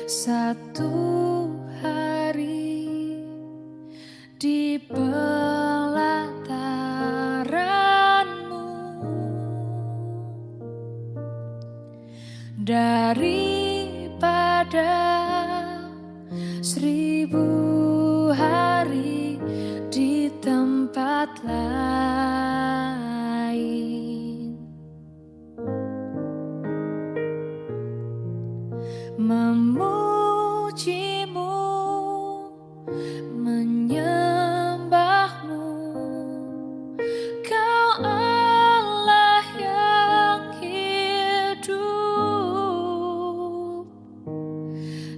Satu hari di pelataranmu, daripada 1000 hari di tempat lain. Memujimu, menyembahmu, Kau Allah yang hidup,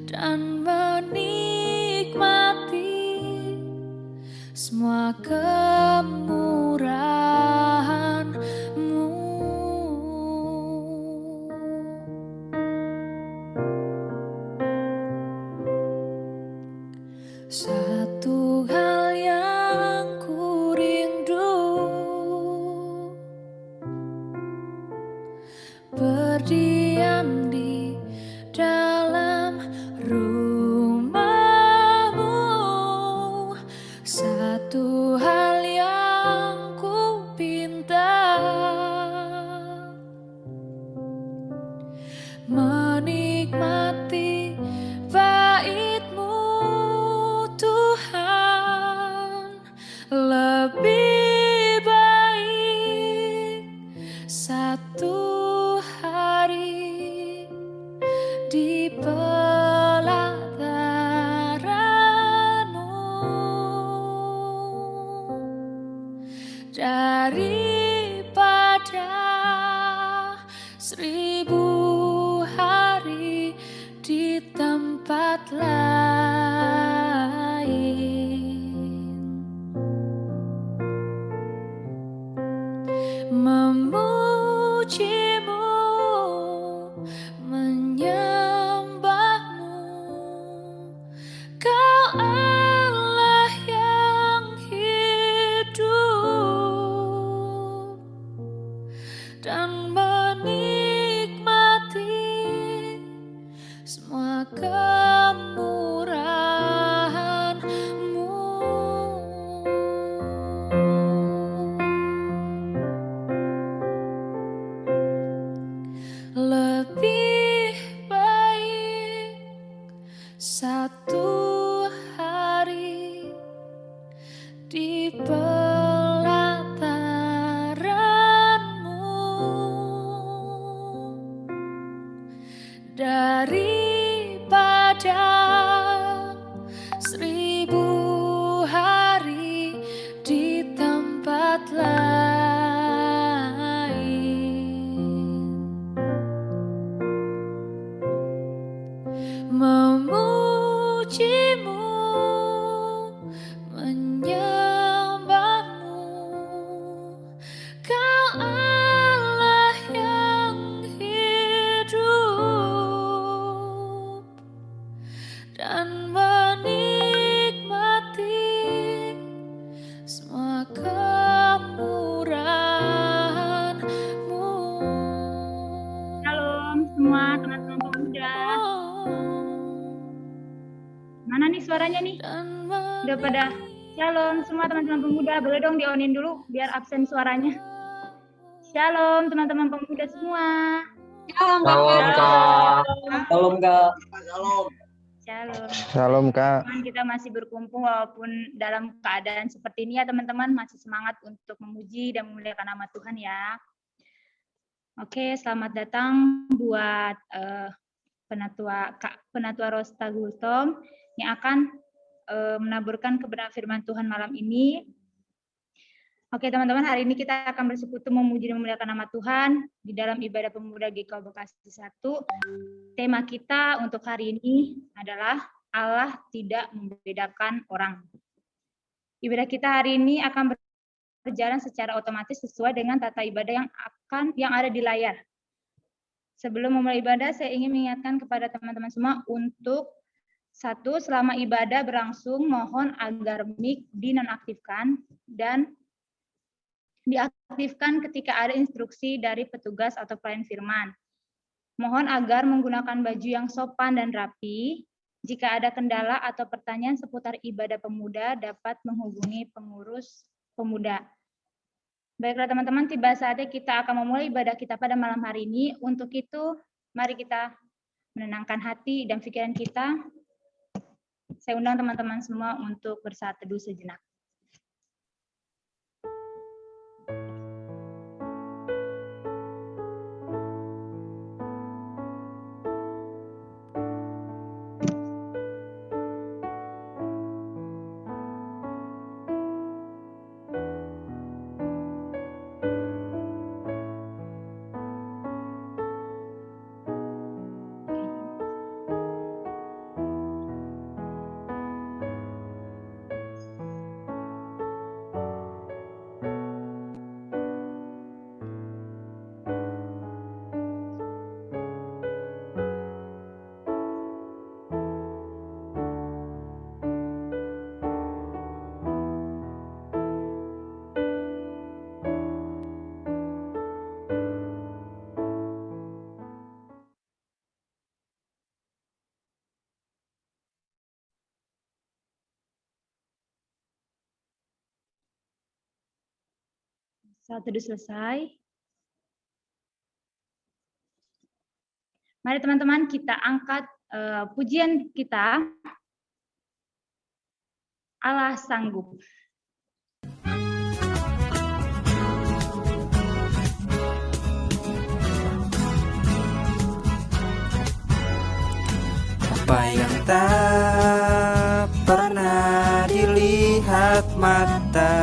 dan menikmati semua kemurahan-Mu. Satu hal yang ku rindu, berdiam di dalam rumah-Mu. Satu hal yang ku pinta, menikmati bait-Mu Tuhan. Lebih baik satu hari di pelataran-Mu daripada 1000 hari di tempat lain. Memujimu, menyembahmu, Kau Allah yang hidup, dan menikmati semua kemurahan-Mu. Lebih baik satu hari di pelataran-Mu daripada 1000 hari di tempat lain. Memujimu, menyembahmu, Kau Allah yang hidup, dan menikmati semua kemurahan-Mu. Shalom semua teman-teman pemuda. Mana nih suaranya nih? Udah pada shalom semua teman-teman pemuda. Boleh dong di-on-in dulu biar absen suaranya. Shalom teman-teman pemuda semua. Shalom Kak. Shalom Kak. Shalom. Shalom Kak. Kita masih berkumpul walaupun dalam keadaan seperti ini ya teman-teman, masih semangat untuk memuji dan memuliakan nama Tuhan ya. Oke, selamat datang buat Penatua Rosta Gultom yang akan menaburkan kebenaran firman Tuhan malam ini. Oke teman-teman, hari ini kita akan bersekutu memuji dan memuliakan nama Tuhan di dalam ibadah pemuda GKI Bekasi 1. Tema kita untuk hari ini adalah Allah tidak membedakan orang. Ibadah kita hari ini akan berjalan secara otomatis sesuai dengan tata ibadah yang ada di layar. Sebelum memulai ibadah, saya ingin mengingatkan kepada teman-teman semua untuk satu, selama ibadah berlangsung, mohon agar mic dinonaktifkan dan diaktifkan ketika ada instruksi dari petugas atau pelayan firman. Mohon agar menggunakan baju yang sopan dan rapi. Jika ada kendala atau pertanyaan seputar ibadah pemuda, dapat menghubungi pengurus pemuda. Baiklah teman-teman, tiba saatnya kita akan memulai ibadah kita pada malam hari ini. Untuk itu, mari kita menenangkan hati dan pikiran kita. Saya undang teman-teman semua untuk bersaat teduh sejenak. Saat teduh selesai. Mari teman-teman kita angkat pujian kita. Allah sanggup. Apa yang tak pernah dilihat mata,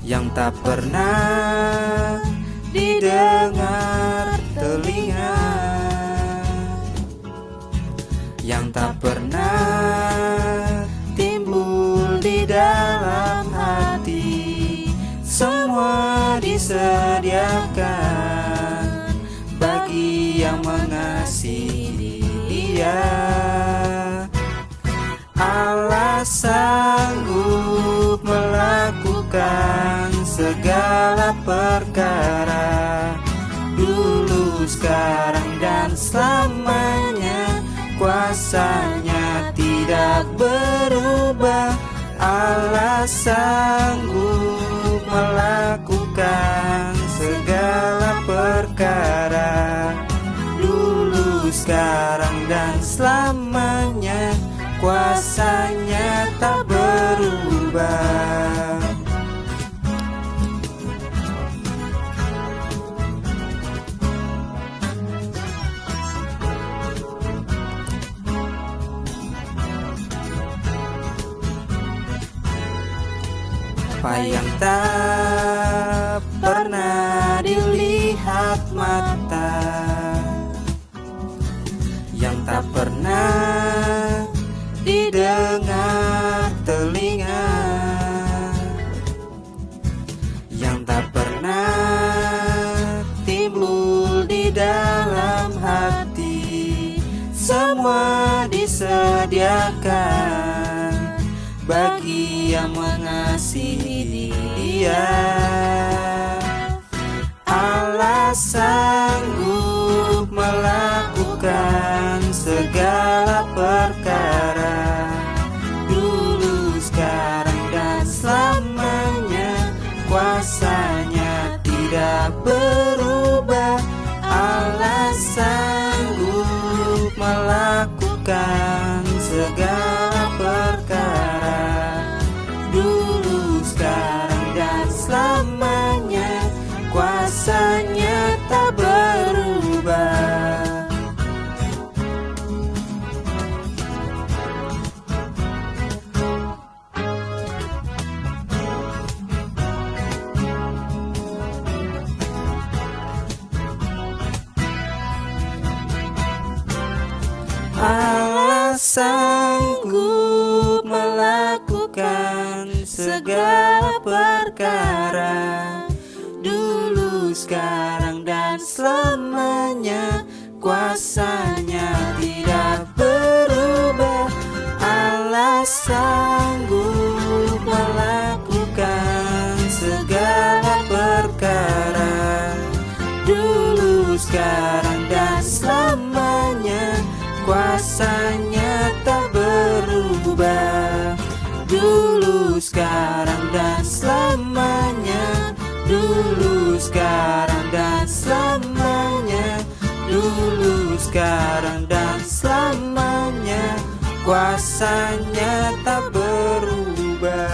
yang tak pernah didengar telinga, yang tak pernah timbul di dalam hati, semua disediakan bagi yang mengasihi Dia. Allah sanggup melakukan segala perkara, dulu, sekarang, dan selamanya. Kuasanya tidak berubah. Allah sanggup melakukan segala perkara, dulu, sekarang, dan selamanya. Kuasanya tak berubah. Apa yang tak pernah dilihat mata, yang tak pernah didengar telinga, yang tak pernah timbul di dalam hati, semua disediakan bagi yang mengasihi Dia. Allah sanggup melakukan segala perkara, dulu, sekarang, dan selamanya. Kuasanya tidak berubah. Allah sanggup melakukan segala perkara, dulu, sekarang, dan selamanya. Kuasanya tak berubah. Allah sanggup melakukan segala perkara, dulu, sekarang, dan selamanya. Kuasanya tidak berubah. Allah sanggup melakukan segala perkara, dulu, sekarang dan selamanya. Kuasanya tak berubah, dulu, sekarang, dan selamanya. Dulu, sekarang, dan selamanya. Dulu, sekarang, dan selamanya. Kuasanya tak berubah.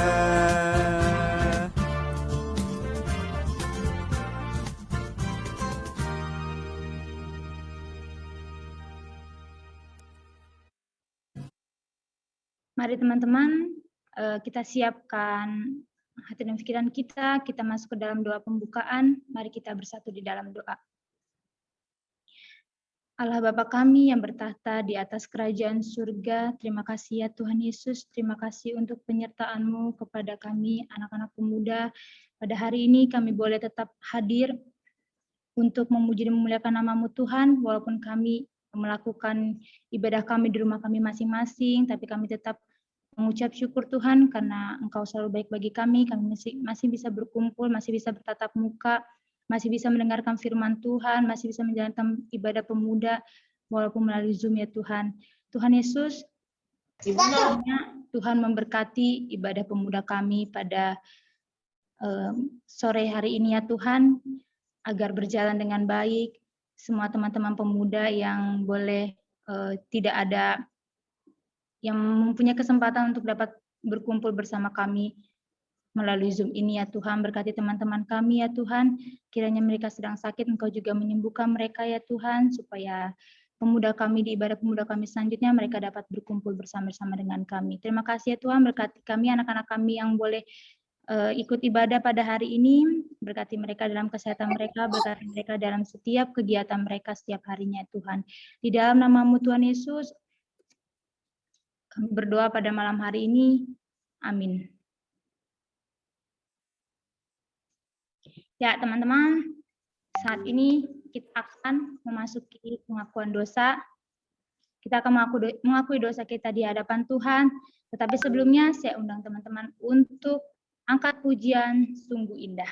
Mari teman-teman, kita siapkan hati dan pikiran kita masuk ke dalam doa pembukaan. Mari kita bersatu di dalam doa. Allah Bapa kami yang bertahta di atas kerajaan surga, terima kasih ya Tuhan Yesus, terima kasih untuk penyertaan-Mu kepada kami anak-anak pemuda. Pada hari ini kami boleh tetap hadir untuk memuji dan memuliakan nama-Mu Tuhan, walaupun kami melakukan ibadah kami di rumah kami masing-masing, tapi kami tetap mengucap syukur Tuhan karena Engkau selalu baik bagi kami masih bisa berkumpul, masih bisa bertatap muka, masih bisa mendengarkan firman Tuhan, masih bisa menjalankan ibadah pemuda walaupun melalui Zoom ya Tuhan. Tuhan Yesus, Tuhan memberkati ibadah pemuda kami pada sore hari ini ya Tuhan, agar berjalan dengan baik. Semua teman-teman pemuda yang boleh tidak ada yang mempunyai kesempatan untuk dapat berkumpul bersama kami melalui Zoom ini ya Tuhan. Berkati teman-teman kami ya Tuhan, kiranya mereka sedang sakit, Engkau juga menyembuhkan mereka ya Tuhan, supaya pemuda kami di ibadah pemuda kami selanjutnya mereka dapat berkumpul bersama-sama dengan kami. Terima kasih ya Tuhan, berkati kami, anak-anak kami yang boleh ikut ibadah pada hari ini, berkati mereka dalam kesehatan mereka, berkati mereka dalam setiap kegiatan mereka setiap harinya Tuhan. Di dalam nama-Mu Tuhan Yesus, kami berdoa pada malam hari ini. Amin. Ya, teman-teman, saat ini kita akan memasuki pengakuan dosa. Kita akan mengakui dosa kita di hadapan Tuhan. Tetapi sebelumnya, saya undang teman-teman untuk angkat pujian Sungguh Indah.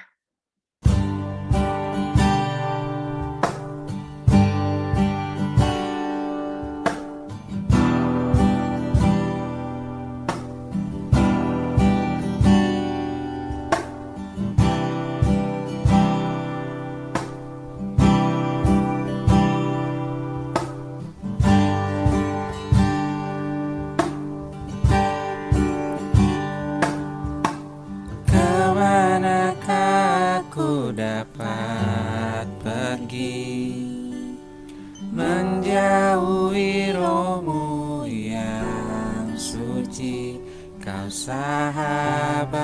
Dapat pergi menjauhi rohmu yang suci, Kau sahabat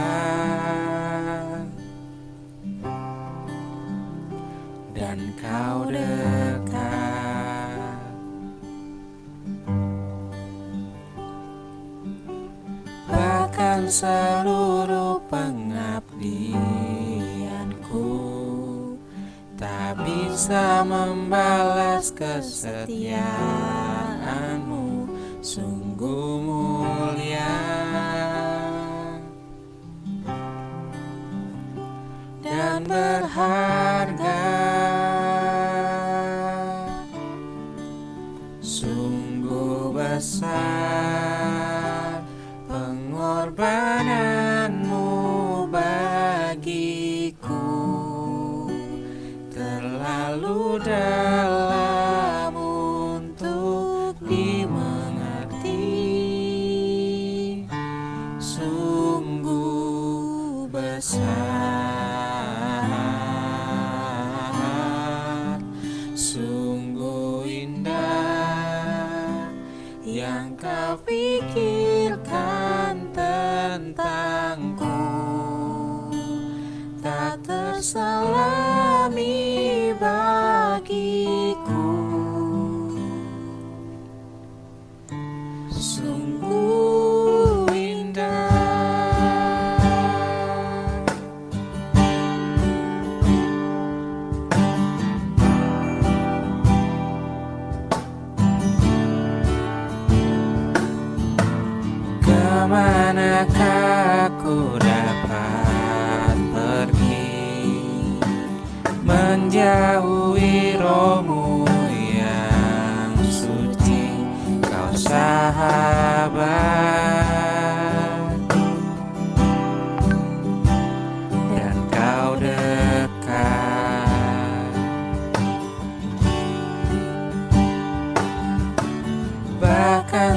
dan Kau dekat. Bahkan seluruh pengabdianku tak bisa membalas kesetiaan-Mu, sungguh mulia dan berharga, sungguh besar pengorbanan-Mu bagiku, terlalu dalam untuk dimengerti, sungguh besar, sungguh indah yang Kau pikirkan tentangku, tak terselami bagiku, sungguh indah. Kemanakah aku dapat pergi menjauhi rohmu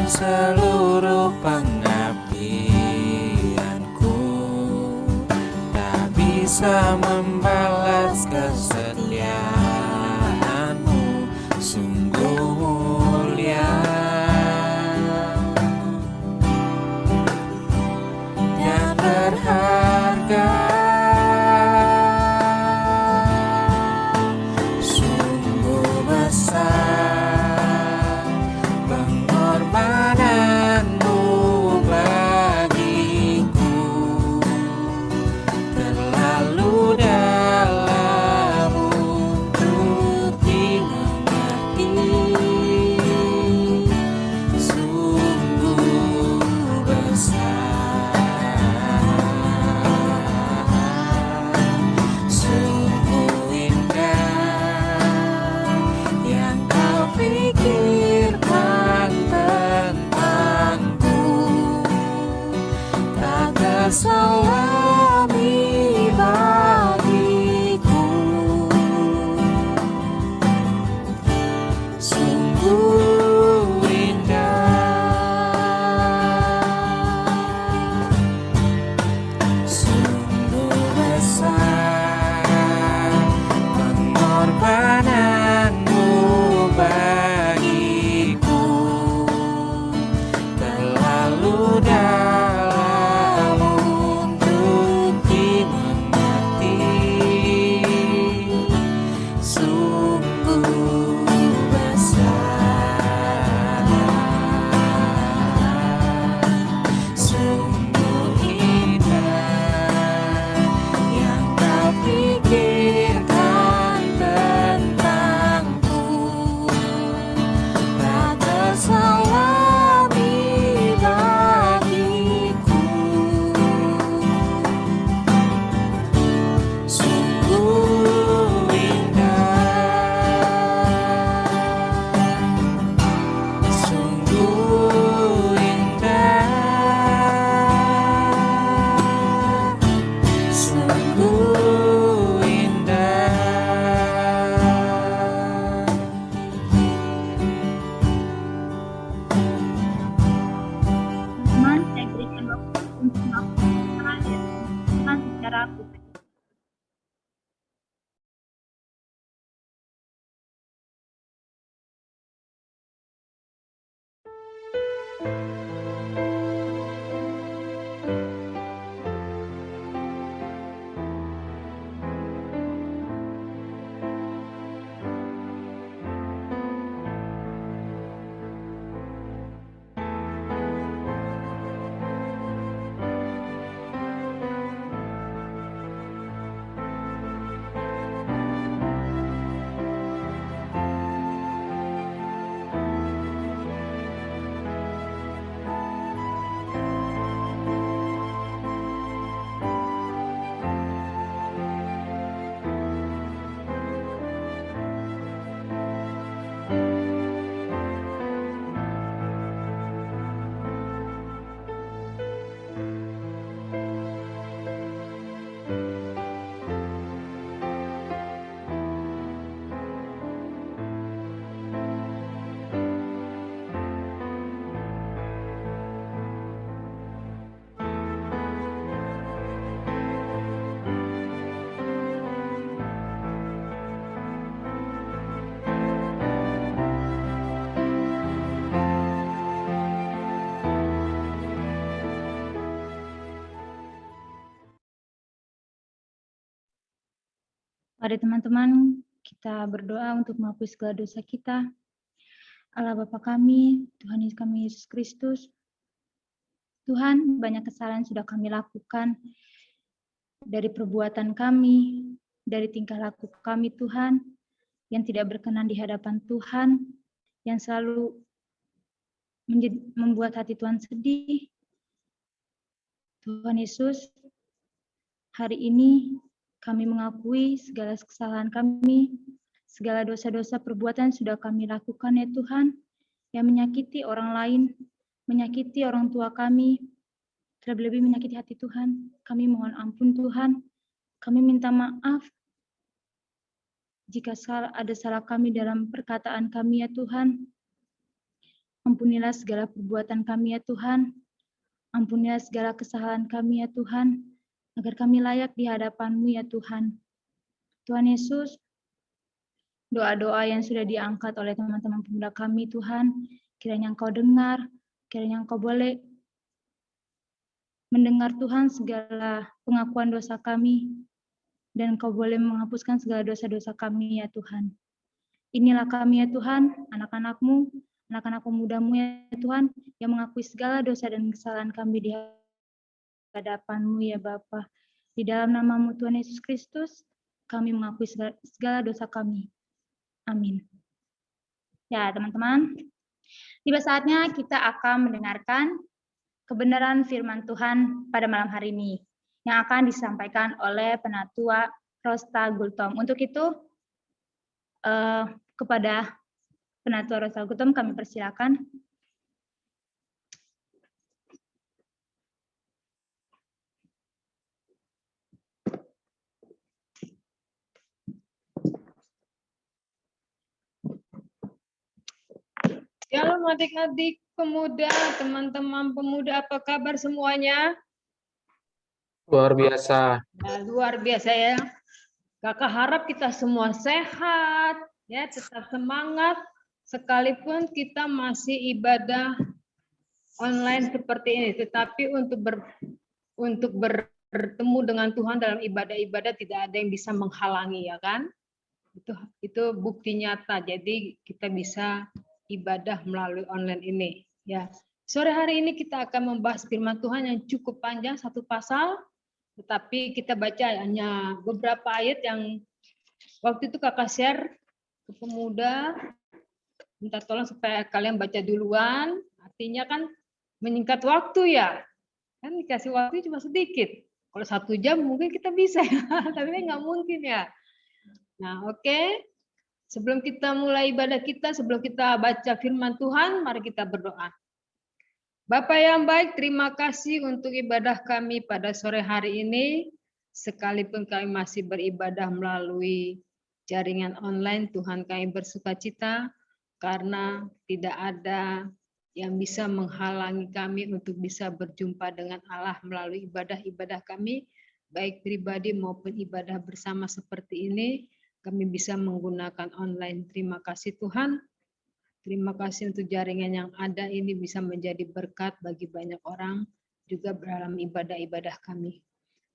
seluruh pengabdianku, tak bisa membalas kesetiaanmu, sungguh mulia dan berharga. Sungguh besar pengorbananmu bagiku, terlalu dalam untuk dimengerti. Sungguh besar, sungguh indah yang kau pikirkan tentangku, tak terselami bagiku. Sungguh indah, sungguh besar pengorbananmu bagiku, terlalu dalam untuk dimengerti. Sungguh besar, sungguh indah yang kau pikirkan tentangku, tak terselami bagiku. Sungguh indah, sungguh indah, sungguh indah. Teman, saya berikan waktu untuk melakukan Tuhan secara aktif. Mari teman-teman, kita berdoa untuk mengakui segala dosa kita. Allah Bapa kami, Tuhan kami Yesus Kristus, Tuhan, banyak kesalahan sudah kami lakukan dari perbuatan kami, dari tingkah laku kami Tuhan, yang tidak berkenan di hadapan Tuhan, yang selalu membuat hati Tuhan sedih. Tuhan Yesus, hari ini kami mengakui segala kesalahan kami, segala dosa-dosa perbuatan sudah kami lakukan ya Tuhan, yang menyakiti orang lain, menyakiti orang tua kami, terlebih-lebih menyakiti hati Tuhan. Kami mohon ampun Tuhan, kami minta maaf jika ada salah kami dalam perkataan kami ya Tuhan. Ampunilah segala perbuatan kami ya Tuhan. Ampunilah segala kesalahan kami ya Tuhan, agar kami layak di hadapan-Mu ya Tuhan. Tuhan Yesus, doa-doa yang sudah diangkat oleh teman-teman pemuda kami Tuhan, kiranya Engkau dengar, kiranya Engkau boleh mendengar Tuhan segala pengakuan dosa kami, dan Engkau boleh menghapuskan segala dosa-dosa kami ya Tuhan. Inilah kami ya Tuhan, anak-anak-Mu, anak-anak pemuda-Mu ya Tuhan, yang mengakui segala dosa dan kesalahan kami di hadapan-Mu ya Bapa. Di dalam nama-Mu Tuhan Yesus Kristus, kami mengakui segala dosa kami. Amin. Ya teman-teman, tiba saatnya kita akan mendengarkan kebenaran firman Tuhan pada malam hari ini, yang akan disampaikan oleh Penatua Rosta Gultom. Untuk itu, kepada Penatua Rosta Gultom kami persilakan. Shalom adik-adik pemuda, teman-teman pemuda, apa kabar semuanya? Luar biasa. Nah, luar biasa ya. Kakak harap kita semua sehat, ya, tetap semangat, sekalipun kita masih ibadah online seperti ini. Tetapi untuk bertemu dengan Tuhan dalam ibadah-ibadah tidak ada yang bisa menghalangi, ya kan? Itu bukti nyata. Jadi kita bisa ibadah melalui online ini, ya. Sore hari ini kita akan membahas firman Tuhan yang cukup panjang, satu pasal, tetapi kita baca hanya beberapa ayat yang waktu itu kakak share ke pemuda, minta tolong supaya kalian baca duluan, artinya kan menyingkat waktu ya, kan dikasih waktu cuma sedikit. Kalau 1 jam mungkin kita bisa ya, tapi nggak mungkin ya. Nah, oke. Sebelum kita mulai ibadah kita, sebelum kita baca firman Tuhan, mari kita berdoa. Bapa yang baik, terima kasih untuk ibadah kami pada sore hari ini. Sekalipun kami masih beribadah melalui jaringan online, Tuhan kami bersukacita karena tidak ada yang bisa menghalangi kami untuk bisa berjumpa dengan Allah melalui ibadah-ibadah kami, baik pribadi maupun ibadah bersama seperti ini. Kami bisa menggunakan online. Terima kasih Tuhan. Terima kasih untuk jaringan yang ada ini bisa menjadi berkat bagi banyak orang juga dalam ibadah-ibadah kami.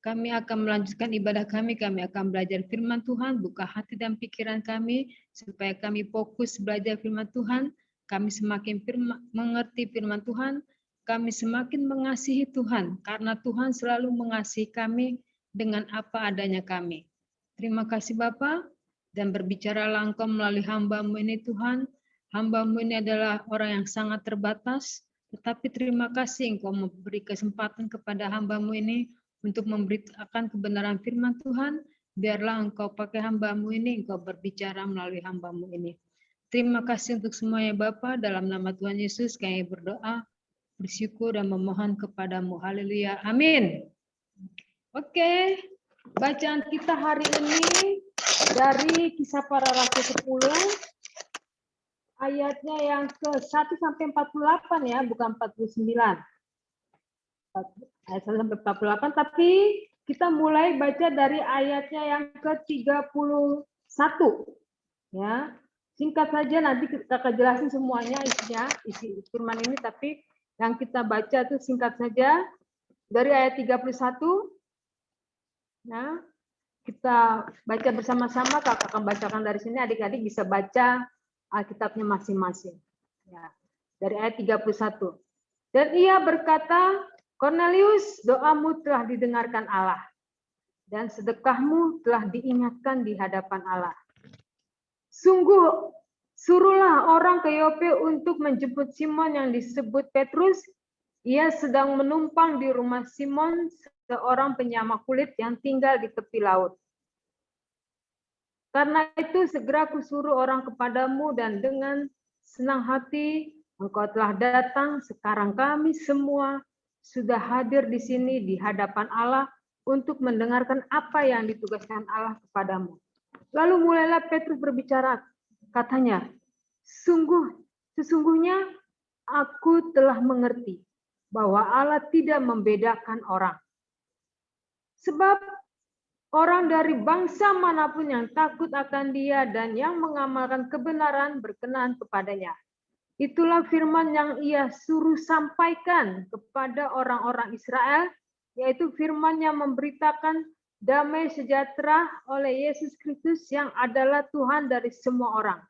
Kami akan melanjutkan ibadah kami akan belajar firman Tuhan, buka hati dan pikiran kami supaya kami fokus belajar firman Tuhan. Kami semakin mengerti firman Tuhan, kami semakin mengasihi Tuhan karena Tuhan selalu mengasihi kami dengan apa adanya kami. Terima kasih Bapa. Dan berbicaralah Engkau melalui hamba-Mu ini Tuhan. Hamba-Mu ini adalah orang yang sangat terbatas, tetapi terima kasih Engkau memberi kesempatan kepada hamba-Mu ini untuk memberitakan kebenaran firman Tuhan. Biarlah Engkau pakai hamba-Mu ini, Engkau berbicara melalui hamba-Mu ini. Terima kasih untuk semuanya Bapa, dalam nama Tuhan Yesus kami berdoa, bersyukur dan memohon kepadamu. Haleluya. Amin. Oke, bacaan kita hari ini dari Kisah Para Rasul 10 ayatnya yang ke-1 sampai 48 ya, bukan 49. Ayat 1 sampai 48, tapi kita mulai baca dari ayatnya yang ke-31. Ya. Singkat saja, nanti kita akan jelasin semuanya isinya, isi firman ini, tapi yang kita baca itu singkat saja dari ayat 31. Ya. Kita baca bersama-sama, kakak akan bacakan dari sini, adik-adik bisa baca Alkitabnya masing-masing. Ya, dari ayat 31. Dan ia berkata, Cornelius, doamu telah didengarkan Allah, dan sedekahmu telah diingatkan di hadapan Allah. Sungguh, suruhlah orang ke Yope untuk menjemput Simon yang disebut Petrus. Ia sedang menumpang di rumah Simon, seorang penyamak kulit yang tinggal di tepi laut. Karena itu segera kusuruh orang kepadamu dan dengan senang hati engkau telah datang. Sekarang kami semua sudah hadir di sini di hadapan Allah untuk mendengarkan apa yang ditugaskan Allah kepadamu. Lalu mulailah Petrus berbicara, katanya, sesungguhnya aku telah mengerti bahwa Allah tidak membedakan orang. Sebab orang dari bangsa manapun yang takut akan Dia dan yang mengamalkan kebenaran berkenan kepadanya. Itulah firman yang Ia suruh sampaikan kepada orang-orang Israel, yaitu firman yang memberitakan damai sejahtera oleh Yesus Kristus yang adalah Tuhan dari semua orang.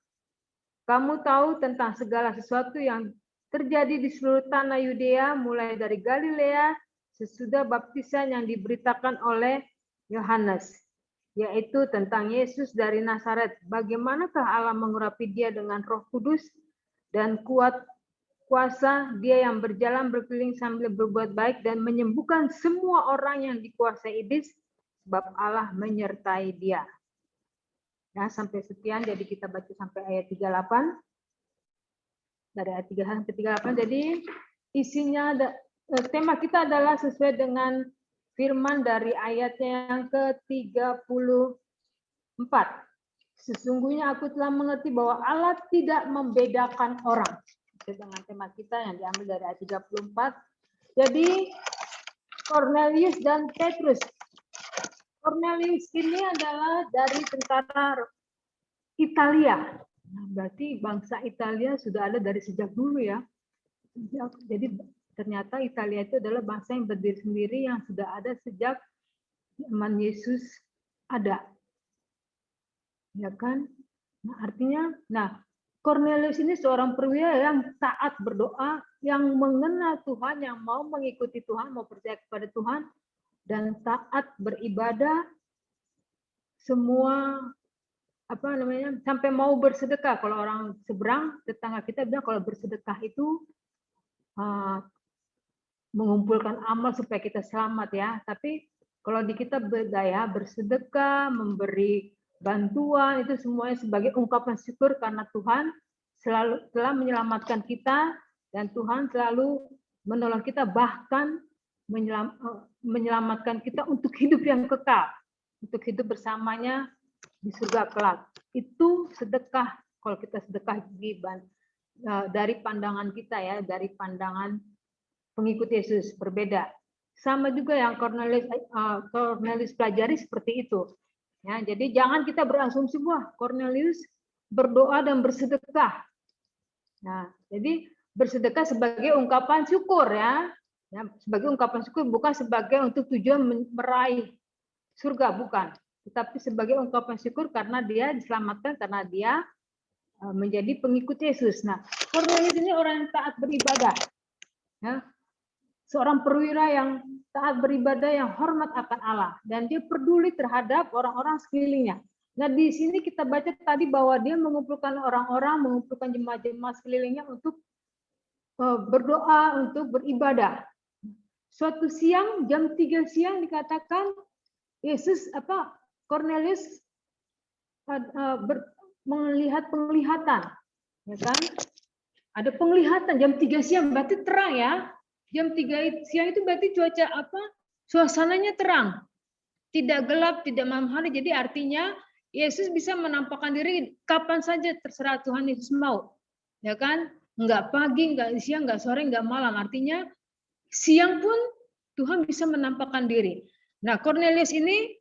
Kamu tahu tentang segala sesuatu yang terjadi di seluruh tanah Yudea, mulai dari Galilea, sesudah baptisan yang diberitakan oleh Yohanes, yaitu tentang Yesus dari Nazaret. Bagaimanakah Allah mengurapi Dia dengan Roh Kudus dan kuat kuasa, Dia yang berjalan berkeliling sambil berbuat baik dan menyembuhkan semua orang yang dikuasai iblis, sebab Allah menyertai Dia. Ya, sampai sekian, jadi kita baca sampai ayat 38. Dari ayat 3 sampai 38. Jadi isinya tema kita adalah sesuai dengan firman dari ayatnya yang ke-34. Sesungguhnya aku telah mengerti bahwa Allah tidak membedakan orang. Itu dengan tema kita yang diambil dari ayat 34. Jadi Cornelius dan Petrus. Cornelius ini adalah dari tentara Italia. Nah, berarti bangsa Italia sudah ada dari sejak dulu ya. Jadi ternyata Italia itu adalah bangsa yang berdiri sendiri yang sudah ada sejak zaman Yesus ada. Ya kan? Nah, artinya, Cornelius ini seorang perwira yang taat berdoa, yang mengenal Tuhan, yang mau mengikuti Tuhan, mau percaya kepada Tuhan, dan taat beribadah, semua sampai mau bersedekah. Kalau orang seberang, tetangga kita bilang kalau bersedekah itu mengumpulkan amal supaya kita selamat ya. Tapi kalau di kita berdaya, bersedekah, memberi bantuan, itu semuanya sebagai ungkapan syukur karena Tuhan selalu telah menyelamatkan kita dan Tuhan selalu menolong kita, bahkan menyelamatkan kita untuk hidup yang kekal, untuk hidup bersamanya di surga kelak. Itu sedekah. Kalau kita sedekah dari pandangan kita ya, dari pandangan pengikut Yesus berbeda. Sama juga yang Cornelius pelajari seperti itu. Ya, jadi jangan kita berasumsi wah Cornelius berdoa dan bersedekah. Nah, jadi bersedekah sebagai ungkapan syukur ya. Sebagai ungkapan syukur, bukan sebagai untuk tujuan meraih surga, bukan. Tetapi sebagai ungkapan syukur karena dia diselamatkan, karena dia menjadi pengikut Yesus. Nah, Cornelius ini orang yang taat beribadah. Ya. Seorang perwira yang taat beribadah, yang hormat akan Allah. Dan dia peduli terhadap orang-orang sekelilingnya. Nah, di sini kita baca tadi bahwa dia mengumpulkan orang-orang, mengumpulkan jemaat-jemaat sekelilingnya untuk berdoa, untuk beribadah. Suatu siang, jam 3 siang dikatakan Cornelius melihat penglihatan, ya kan? Ada penglihatan jam 3 siang, berarti terang ya. Jam 3 siang itu berarti cuaca suasananya terang. Tidak gelap, tidak malam hari. Jadi artinya Yesus bisa menampakkan diri kapan saja terserah Tuhan Yesus mau. Ya kan? Enggak pagi, enggak siang, enggak sore, enggak malam. Artinya siang pun Tuhan bisa menampakkan diri. Nah, Cornelius ini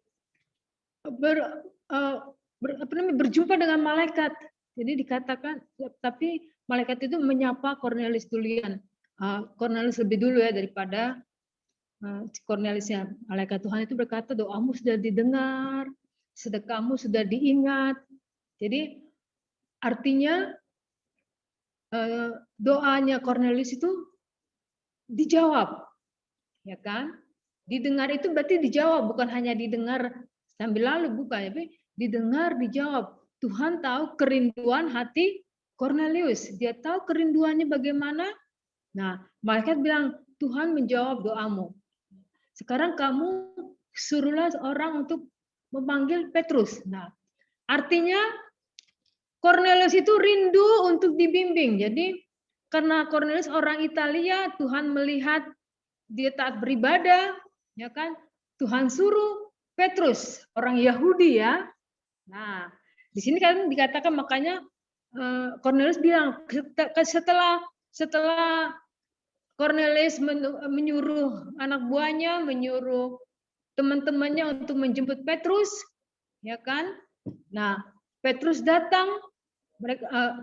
berjumpa dengan malaikat. Jadi dikatakan, tapi malaikat itu menyapa Cornelius duluan. Cornelius lebih dulu ya daripada Corneliusnya. Malaikat Tuhan itu berkata, doamu sudah didengar, sedekahmu sudah diingat. Jadi artinya doanya Cornelius itu dijawab. Ya kan? Didengar itu berarti dijawab, bukan hanya didengar sambil lalu, bukan, tapi didengar, dijawab. Tuhan tahu kerinduan hati Cornelius. Dia tahu kerinduannya bagaimana. Nah, malaikat bilang, Tuhan menjawab doamu. Sekarang kamu suruhlah orang untuk memanggil Petrus. Nah, artinya Cornelius itu rindu untuk dibimbing. Jadi karena Cornelius orang Italia, Tuhan melihat dia taat beribadah, ya kan? Tuhan suruh Petrus, orang Yahudi ya. Nah, di sini kan dikatakan makanya Cornelius bilang setelah setelah Cornelius menyuruh anak buahnya, menyuruh teman-temannya untuk menjemput Petrus, ya kan? Nah, Petrus datang,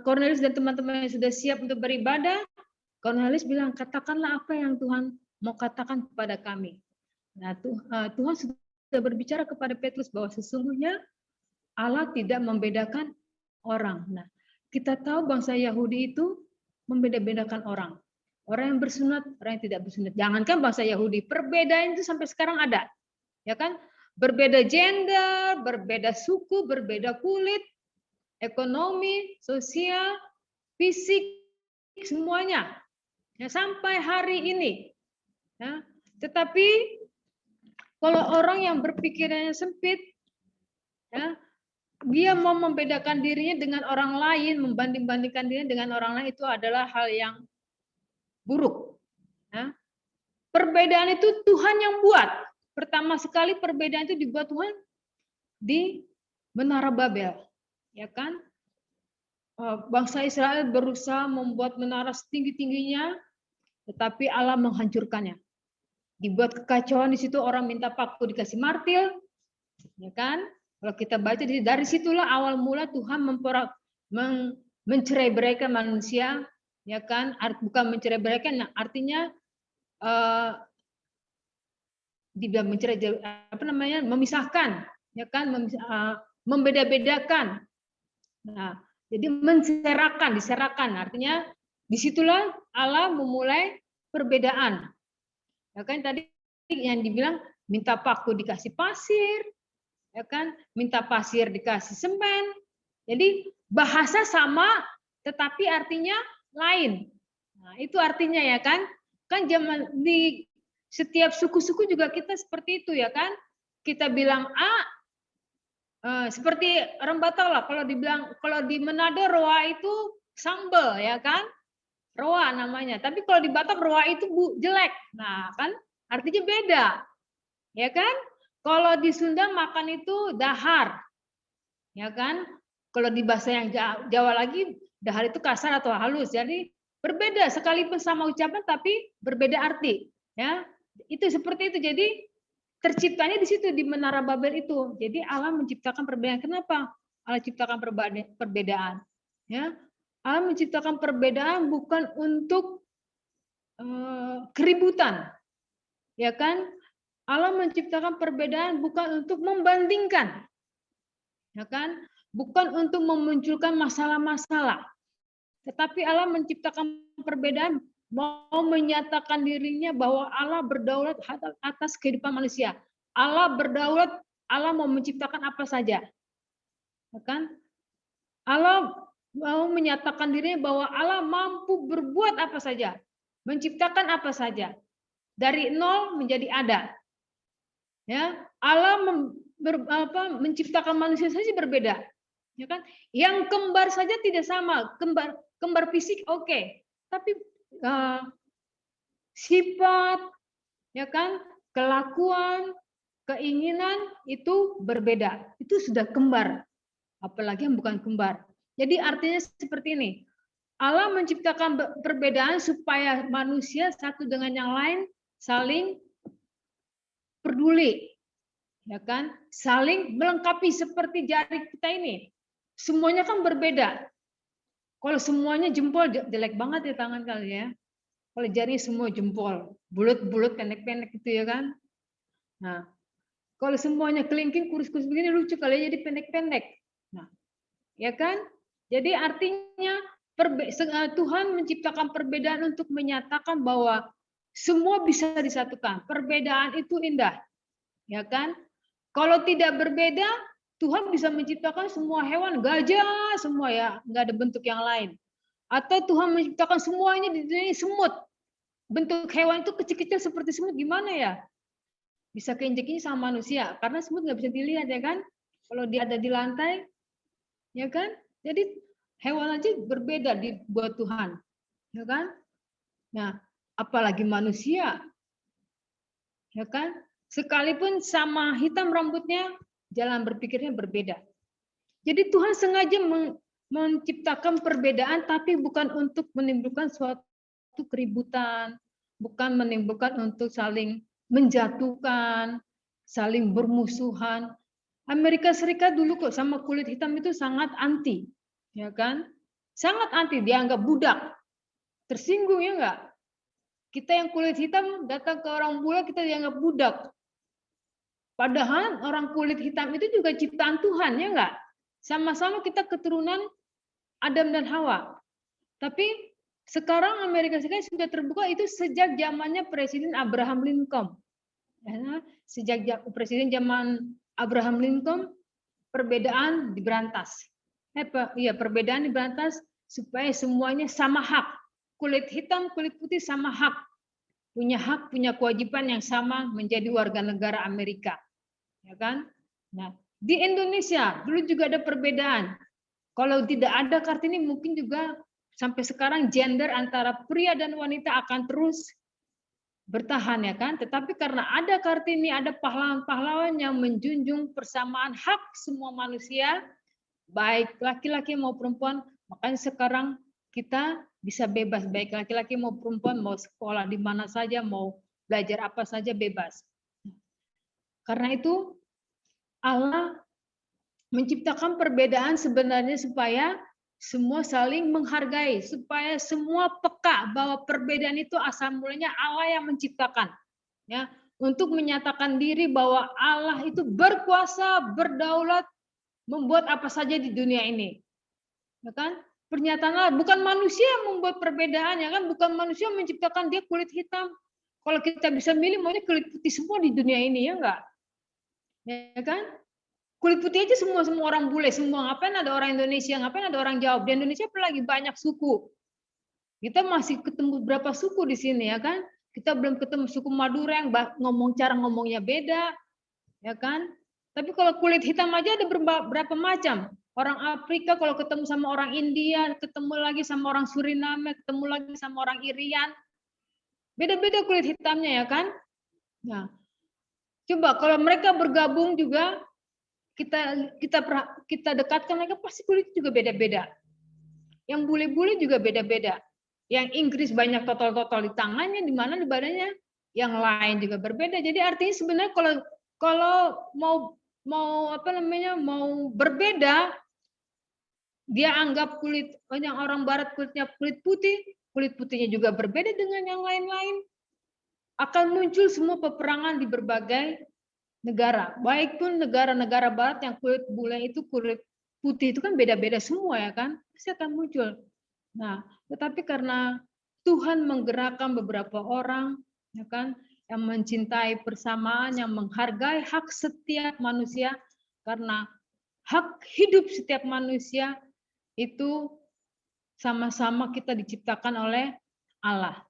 Cornelius dan teman-temannya sudah siap untuk beribadah. Cornelius bilang, katakanlah apa yang Tuhan mau katakan kepada kami. Nah, Tuhan sudah berbicara kepada Petrus bahwa sesungguhnya Allah tidak membedakan orang. Nah, kita tahu bangsa Yahudi itu membeda-bedakan orang. Orang yang bersunat, orang yang tidak bersunat. Jangankan bangsa Yahudi, perbedaan itu sampai sekarang ada. Ya kan? Berbeda gender, berbeda suku, berbeda kulit, ekonomi, sosial, fisik, semuanya. Ya, sampai hari ini. Ya. Tetapi kalau orang yang berpikirannya sempit, ya, dia mau membedakan dirinya dengan orang lain, membanding-bandingkan dirinya dengan orang lain, itu adalah hal yang buruk. Ya. Perbedaan itu Tuhan yang buat. Pertama sekali perbedaan itu dibuat Tuhan di Menara Babel. Ya kan? Bangsa Israel berusaha membuat menara setinggi-tingginya, tetapi Allah menghancurkannya. Dibuat kekacauan di situ, orang minta paku dikasih martil, ya kan? Kalau kita baca dari situlah awal mula Tuhan mencerai-beraikan manusia, ya kan? Bukan mencerai-beraikan, artinya dibilang memisahkan, ya kan? Membeda-bedakan. Nah, jadi diserakan, artinya disitulah Allah memulai perbedaan. Ya kan tadi yang dibilang minta paku dikasih pasir, ya kan, minta pasir dikasih semen. Jadi bahasa sama, tetapi artinya lain. Nah, itu artinya ya kan, zaman di setiap suku-suku juga kita seperti itu ya kan. Kita bilang seperti orang Batak lah, kalau di Manado roa itu sambal ya kan, roa namanya. Tapi kalau di Batak roa itu jelek, nah kan artinya beda, ya kan? Kalau di Sunda makan itu dahar, ya kan? Kalau di bahasa yang Jawa lagi dahar itu kasar atau halus, jadi berbeda sekalipun sama ucapan tapi berbeda arti, ya. Itu seperti itu. Jadi terciptanya di situ di Menara Babel itu. Jadi Allah menciptakan perbedaan. Kenapa Allah ciptakan perbedaan? Ya, Allah menciptakan perbedaan bukan untuk keributan, ya kan? Allah menciptakan perbedaan bukan untuk membandingkan, ya kan? Bukan untuk memunculkan masalah-masalah. Tetapi Allah menciptakan perbedaan mau menyatakan dirinya bahwa Allah berdaulat atas kehidupan manusia. Allah berdaulat, Allah mau menciptakan apa saja. Ya kan? Allah mau menyatakan dirinya bahwa Allah mampu berbuat apa saja. Menciptakan apa saja. Dari nol menjadi ada. Ya, Allah menciptakan manusia saja berbeda. Ya kan? Yang kembar saja tidak sama. Kembar fisik oke. Tapi sifat, ya kan, kelakuan, keinginan itu berbeda. Itu sudah kembar, apalagi yang bukan kembar. Jadi artinya seperti ini. Allah menciptakan perbedaan supaya manusia satu dengan yang lain saling peduli, ya kan, saling melengkapi seperti jari kita ini. Semuanya kan berbeda. Kalau semuanya jempol jelek banget ya tangan kali ya. Kalau jari semua jempol, bulat-bulat, pendek-pendek gitu ya kan. Nah, kalau semuanya kelingking, kurus-kurus begini lucu kali ya, jadi pendek-pendek. Nah, ya kan? Jadi artinya Tuhan menciptakan perbedaan untuk menyatakan bahwa semua bisa disatukan. Perbedaan itu indah, ya kan? Kalau tidak berbeda, Tuhan bisa menciptakan semua hewan, gajah, semua ya, nggak ada bentuk yang lain. Atau Tuhan menciptakan semuanya di dunia semut. Bentuk hewan itu kecil-kecil seperti semut, gimana ya? Bisa keinjek-injek sama manusia, karena semut nggak bisa dilihat ya kan? Kalau dia ada di lantai, ya kan? Jadi hewan aja berbeda dibuat Tuhan, ya kan? Nah, apalagi manusia, ya kan? Sekalipun sama hitam rambutnya, jalan berpikirnya berbeda. Jadi Tuhan sengaja menciptakan perbedaan, tapi bukan untuk menimbulkan suatu untuk keributan, bukan menimbulkan untuk saling menjatuhkan, saling bermusuhan. Amerika Serikat dulu kok sama kulit hitam itu sangat anti, ya kan? Sangat anti, dianggap budak. Tersinggung ya enggak? Kita yang kulit hitam datang ke orang bule kita dianggap budak. Padahal orang kulit hitam itu juga ciptaan Tuhan ya enggak? Sama-sama kita keturunan Adam dan Hawa. Tapi sekarang Amerika Serikat sudah terbuka itu sejak zamannya Presiden Abraham Lincoln. Ya, sejak Presiden zaman Abraham Lincoln perbedaan diberantas. Perbedaan diberantas supaya semuanya sama hak. Kulit hitam, kulit putih sama hak. Hak, punya kewajiban yang sama menjadi warga negara Amerika. Ya kan? Nah, di Indonesia dulu juga ada perbedaan. Kalau tidak ada Kartini mungkin juga sampai sekarang gender antara pria dan wanita akan terus bertahan ya kan. Tetapi karena ada Kartini, ada pahlawan-pahlawan yang menjunjung persamaan hak semua manusia, baik laki-laki mau perempuan, makanya sekarang kita bisa bebas, baik laki-laki mau perempuan, mau sekolah di mana saja, mau belajar apa saja bebas. Karena itu Allah menciptakan perbedaan sebenarnya supaya semua saling menghargai, supaya semua peka bahwa perbedaan itu asal mulanya Allah yang menciptakan. Ya, untuk menyatakan diri bahwa Allah itu berkuasa, berdaulat, membuat apa saja di dunia ini. Ya kan? Pernyataan Allah, bukan manusia yang membuat perbedaan, ya kan? Bukan manusia yang menciptakan dia kulit hitam. Kalau kita bisa milih, maunya kulit putih semua di dunia ini, ya enggak? Ya kan? Kulit putih aja semua orang bule, semua. Ngapain ada orang Indonesia, ngapain ada orang Jawa? Di Indonesia apalagi banyak suku. Kita masih ketemu berapa suku di sini, ya kan? Kita belum ketemu suku Madura yang cara ngomongnya beda, ya kan? Tapi kalau kulit hitam aja ada berapa macam. Orang Afrika kalau ketemu sama orang India, ketemu lagi sama orang Suriname, ketemu lagi sama orang Irian. Beda-beda kulit hitamnya, ya kan? Nah, coba kalau mereka bergabung juga, kita dekatkan mereka, pasti kulit juga beda-beda. Yang bule-bule juga beda-beda. Yang Inggris banyak totol-totol di tangannya, di mana di badannya, yang lain juga berbeda. Jadi artinya sebenarnya kalau mau berbeda, dia anggap kulit yang orang barat kulitnya kulit putihnya juga berbeda dengan yang lain-lain. Akan muncul semua peperangan di berbagai negara, baik pun negara-negara barat yang kulit bule itu kulit putih itu kan beda-beda semua ya kan, pasti akan muncul. Nah, tetapi karena Tuhan menggerakkan beberapa orang ya kan yang mencintai persamaan, yang menghargai hak setiap manusia, karena hak hidup setiap manusia itu sama-sama kita diciptakan oleh Allah.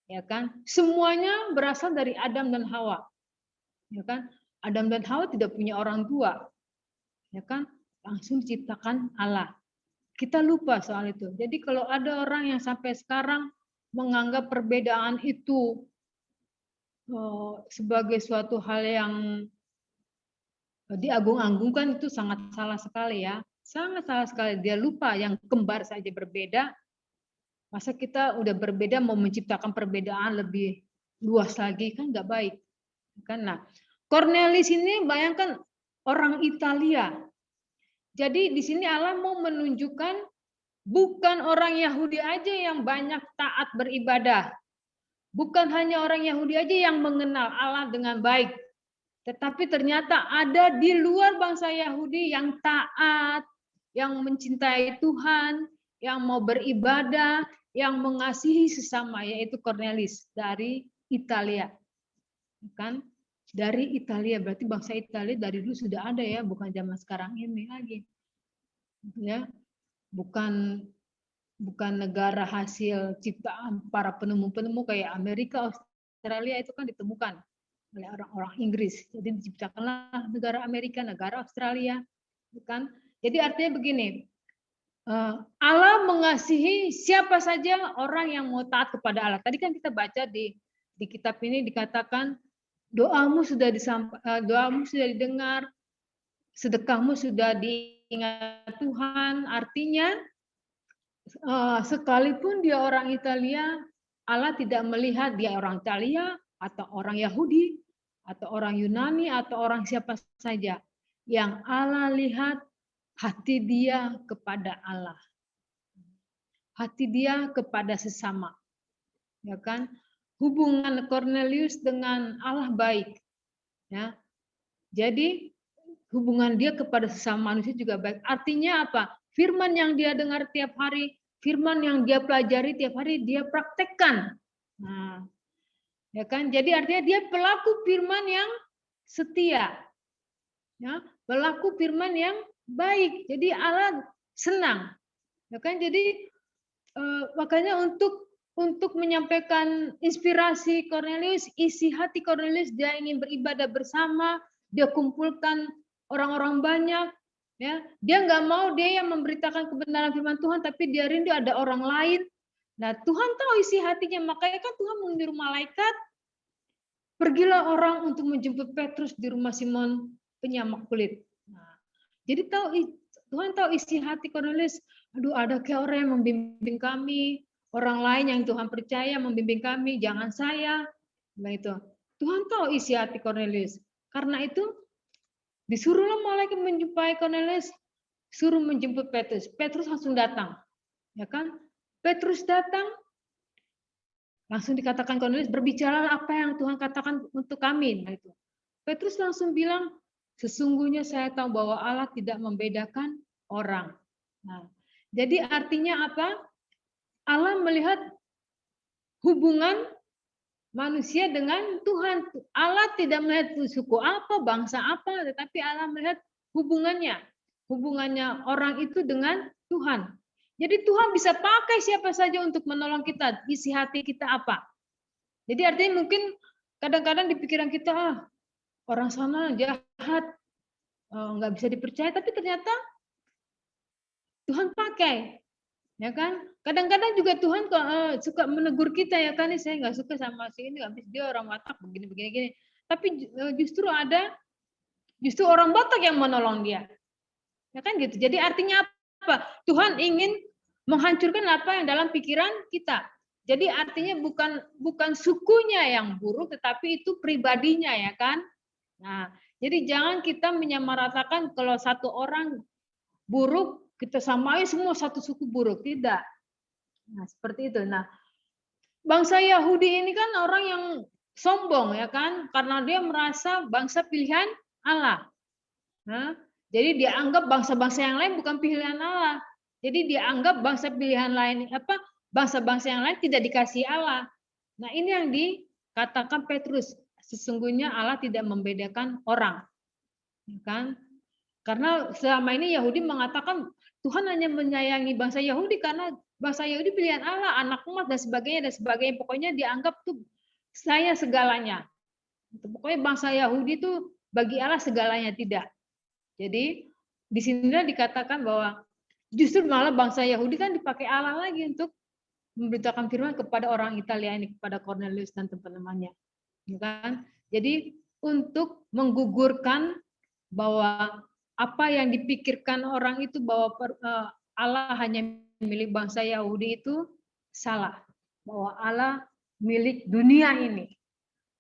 Ya kan? Semuanya berasal dari Adam dan Hawa. Ya kan? Adam dan Hawa tidak punya orang tua. Ya kan? Langsung diciptakan Allah. Kita lupa soal itu. Jadi kalau ada orang yang sampai sekarang menganggap perbedaan itu sebagai suatu hal yang diagung-agungkan, itu sangat salah sekali ya. Sangat salah sekali. Dia lupa yang kembar saja berbeda. Masa kita udah berbeda mau menciptakan perbedaan lebih luas lagi, kan nggak baik. Kan? Nah, Cornelis ini bayangkan orang Italia. Jadi di sini Allah mau menunjukkan bukan orang Yahudi aja yang banyak taat beribadah. Bukan hanya orang Yahudi aja yang mengenal Allah dengan baik. Tetapi ternyata ada di luar bangsa Yahudi yang taat, yang mencintai Tuhan, yang mau beribadah, yang mengasihi sesama, yaitu Cornelis dari Italia. Kan? Dari Italia, berarti bangsa Italia dari dulu sudah ada ya, bukan zaman sekarang ini lagi. Ya. Bukan negara hasil ciptaan para penemu-penemu kayak Amerika, Australia itu kan ditemukan oleh orang-orang Inggris. Jadi diciptakanlah negara Amerika, negara Australia, kan? Jadi artinya begini, Allah mengasihi siapa saja orang yang mau taat kepada Allah. Tadi kan kita baca di kitab ini dikatakan doamu sudah didengar, sedekahmu sudah diingat Tuhan. Artinya sekalipun dia orang Italia, Allah tidak melihat dia orang Italia atau orang Yahudi atau orang Yunani atau orang siapa saja. Yang Allah lihat hati dia kepada Allah. Hati dia kepada sesama. Ya kan? Hubungan Cornelius dengan Allah baik. Ya. Jadi hubungan dia kepada sesama manusia juga baik. Artinya apa? Firman yang dia dengar tiap hari, firman yang dia pelajari tiap hari, dia praktekkan. Nah, ya kan? Jadi artinya dia pelaku firman yang setia. Ya, pelaku firman yang baik. Jadi Allah senang. Ya kan? Jadi makanya untuk menyampaikan inspirasi Cornelius, isi hati Cornelius, dia ingin beribadah bersama, dia kumpulkan orang-orang banyak, ya. Dia nggak mau dia yang memberitakan kebenaran firman Tuhan, tapi dia rindu ada orang lain. Nah, Tuhan tahu isi hatinya, makanya kan Tuhan menyuruh malaikat, pergilah orang untuk menjemput Petrus di rumah Simon penyamak kulit. Nah, jadi Tuhan tahu isi hati Cornelius. Aduh, ada kayak orang yang membimbing kami, orang lain yang Tuhan percaya membimbing kami, jangan saya. Nah itu, Tuhan tahu isi hati Cornelius. Karena itu disuruhlah malaikat menjumpai Cornelius, suruh menjemput Petrus. Petrus langsung datang, ya kan? Petrus datang, langsung dikatakan Cornelius, berbicara apa yang Tuhan katakan untuk kami. Nah itu, Petrus langsung bilang, sesungguhnya saya tahu bahwa Allah tidak membedakan orang. Nah, jadi artinya apa? Allah melihat hubungan manusia dengan Tuhan. Allah tidak melihat suku apa, bangsa apa, tetapi Allah melihat hubungannya. Hubungannya orang itu dengan Tuhan. Jadi Tuhan bisa pakai siapa saja untuk menolong kita. Isi hati kita apa? Jadi artinya mungkin kadang-kadang di pikiran kita, orang sana jahat, nggak bisa dipercaya, tapi ternyata Tuhan pakai. Ya kan? Kadang-kadang juga Tuhan suka menegur kita, ya kan, saya nggak suka sama si ini, habis dia orang Batak begini. Tapi justru orang Batak yang menolong dia. Ya kan gitu. Jadi artinya apa? Tuhan ingin menghancurkan apa yang dalam pikiran kita. Jadi artinya bukan sukunya yang buruk, tetapi itu pribadinya, ya kan? Nah, jadi jangan kita menyamaratakan kalau satu orang buruk kita samai semua satu suku buruk, tidak. Nah, seperti itu. Nah, bangsa Yahudi ini kan orang yang sombong, ya kan? Karena dia merasa bangsa pilihan Allah. Nah, jadi dia anggap bangsa-bangsa yang lain bukan pilihan Allah. Jadi dia anggap bangsa pilihan lain bangsa-bangsa yang lain tidak dikasih Allah. Nah, ini yang dikatakan Petrus, sesungguhnya Allah tidak membedakan orang. Ya kan? Karena selama ini Yahudi mengatakan Tuhan hanya menyayangi bangsa Yahudi karena bangsa Yahudi pilihan Allah, anak umat dan sebagainya. Pokoknya dianggap tuh saya segalanya. Pokoknya bangsa Yahudi itu bagi Allah segalanya, tidak. Jadi di sinilah dikatakan bahwa justru malah bangsa Yahudi kan dipakai Allah lagi untuk memberitakan firman kepada orang Italia ini, kepada Cornelius dan teman-temannya. Ya kan? Jadi untuk menggugurkan bahwa apa yang dipikirkan orang itu bahwa Allah hanya milik bangsa Yahudi itu salah. Bahwa Allah milik dunia ini.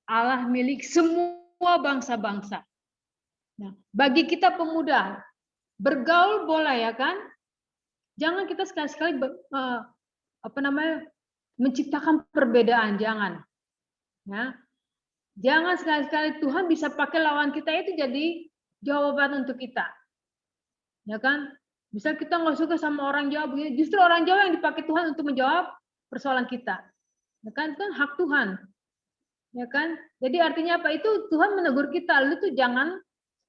Allah milik semua bangsa-bangsa. Nah, bagi kita pemuda, bergaul boleh, ya kan? Jangan kita sekali-sekali menciptakan perbedaan, jangan. Ya. Jangan sekali-sekali Tuhan bisa pakai lawan kita itu jadi jawaban untuk kita. Ya kan? Bisa kita nggak suka sama orang Jawa begini, justru orang Jawa yang dipakai Tuhan untuk menjawab persoalan kita. Ya kan? Itu kan hak Tuhan. Ya kan? Jadi artinya apa? Itu Tuhan menegur kita, lu tuh jangan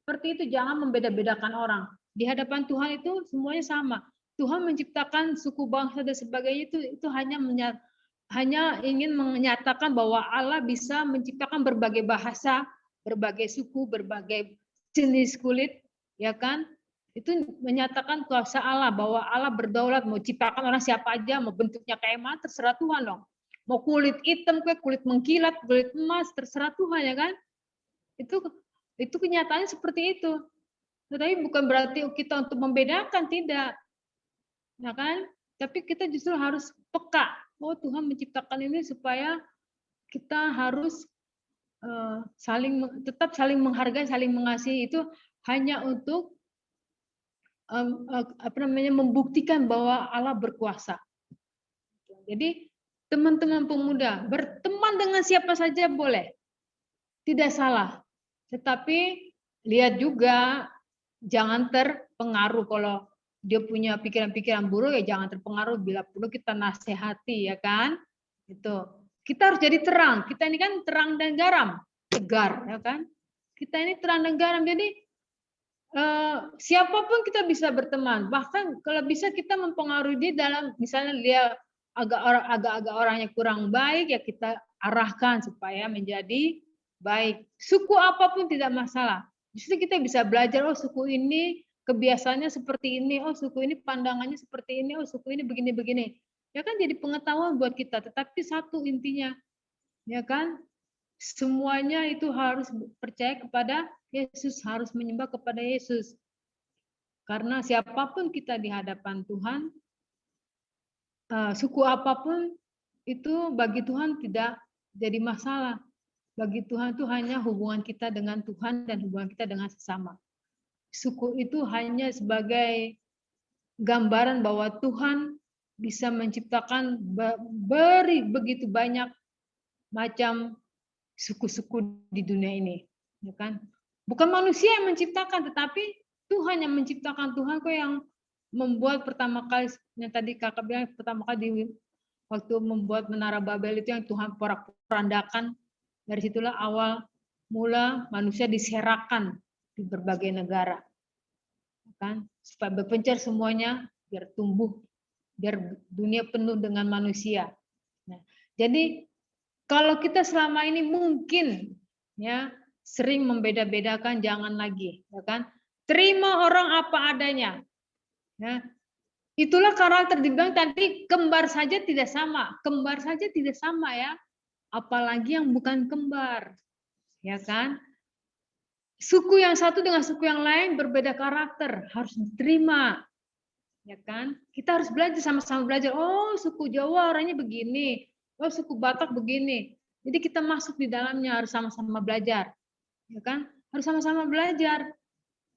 seperti itu, jangan membeda-bedakan orang. Di hadapan Tuhan itu semuanya sama. Tuhan menciptakan suku bangsa dan sebagainya itu hanya ingin menyatakan bahwa Allah bisa menciptakan berbagai bahasa, berbagai suku, berbagai jenis kulit, ya kan? Itu menyatakan kuasa Allah, bahwa Allah berdaulat, mau ciptakan orang siapa aja, mau bentuknya kayak mana, terserah Tuhan dong. Mau kulit hitam, kulit mengkilat, kulit emas, terserah Tuhan, ya kan? Itu kenyataannya seperti itu. Tetapi bukan berarti kita untuk membedakan, tidak. Ya kan? Tapi kita justru harus peka oh Tuhan menciptakan ini supaya kita harus tetap saling menghargai, saling mengasihi, itu hanya untuk membuktikan bahwa Allah berkuasa. Jadi teman-teman pemuda, berteman dengan siapa saja boleh, tidak salah. Tetapi lihat juga, jangan terpengaruh. Kalau dia punya pikiran-pikiran buruk, ya jangan terpengaruh. Bila perlu kita nasihati, ya kan? Itu. Kita harus jadi terang. Kita ini kan terang dan garam, tegar, ya kan? Kita ini terang dan garam. Jadi siapapun kita bisa berteman. Bahkan kalau bisa kita mempengaruhi dia dalam, misalnya dia agak-agak orangnya kurang baik, ya kita arahkan supaya menjadi baik. Suku apapun tidak masalah. Justru kita bisa belajar, oh suku ini kebiasaannya seperti ini, oh suku ini pandangannya seperti ini, oh suku ini begini-begini. Ya kan jadi pengetahuan buat kita. Tetapi satu intinya, ya kan, semuanya itu harus percaya kepada Yesus, harus menyembah kepada Yesus. Karena siapapun kita di hadapan Tuhan, suku apapun itu bagi Tuhan tidak jadi masalah. Bagi Tuhan itu hanya hubungan kita dengan Tuhan dan hubungan kita dengan sesama. Suku itu hanya sebagai gambaran bahwa Tuhan bisa menciptakan begitu banyak macam suku-suku di dunia ini, ya kan? Bukan manusia yang menciptakan, tetapi Tuhan yang menciptakan. Tuhan kok yang membuat pertama kali, yang tadi kakak bilang pertama kali waktu membuat menara Babel itu yang Tuhan porak-porandakan. Dari situlah awal mula manusia diserakan di berbagai negara, kan? Supaya berpencar semuanya biar tumbuh, biar dunia penuh dengan manusia. Nah, jadi kalau kita selama ini mungkin ya sering membeda-bedakan, jangan lagi, ya kan? Terima orang apa adanya. Ya. Itulah karakter, dibilang tadi kembar saja tidak sama. Kembar saja tidak sama ya. Apalagi yang bukan kembar. Ya kan? Suku yang satu dengan suku yang lain berbeda karakter, harus diterima. Ya kan? Kita harus belajar, sama-sama belajar. Oh, suku Jawa orangnya begini. Oh, suku Batak begini. Jadi kita masuk di dalamnya, harus sama-sama belajar. Ya kan? Harus sama-sama belajar.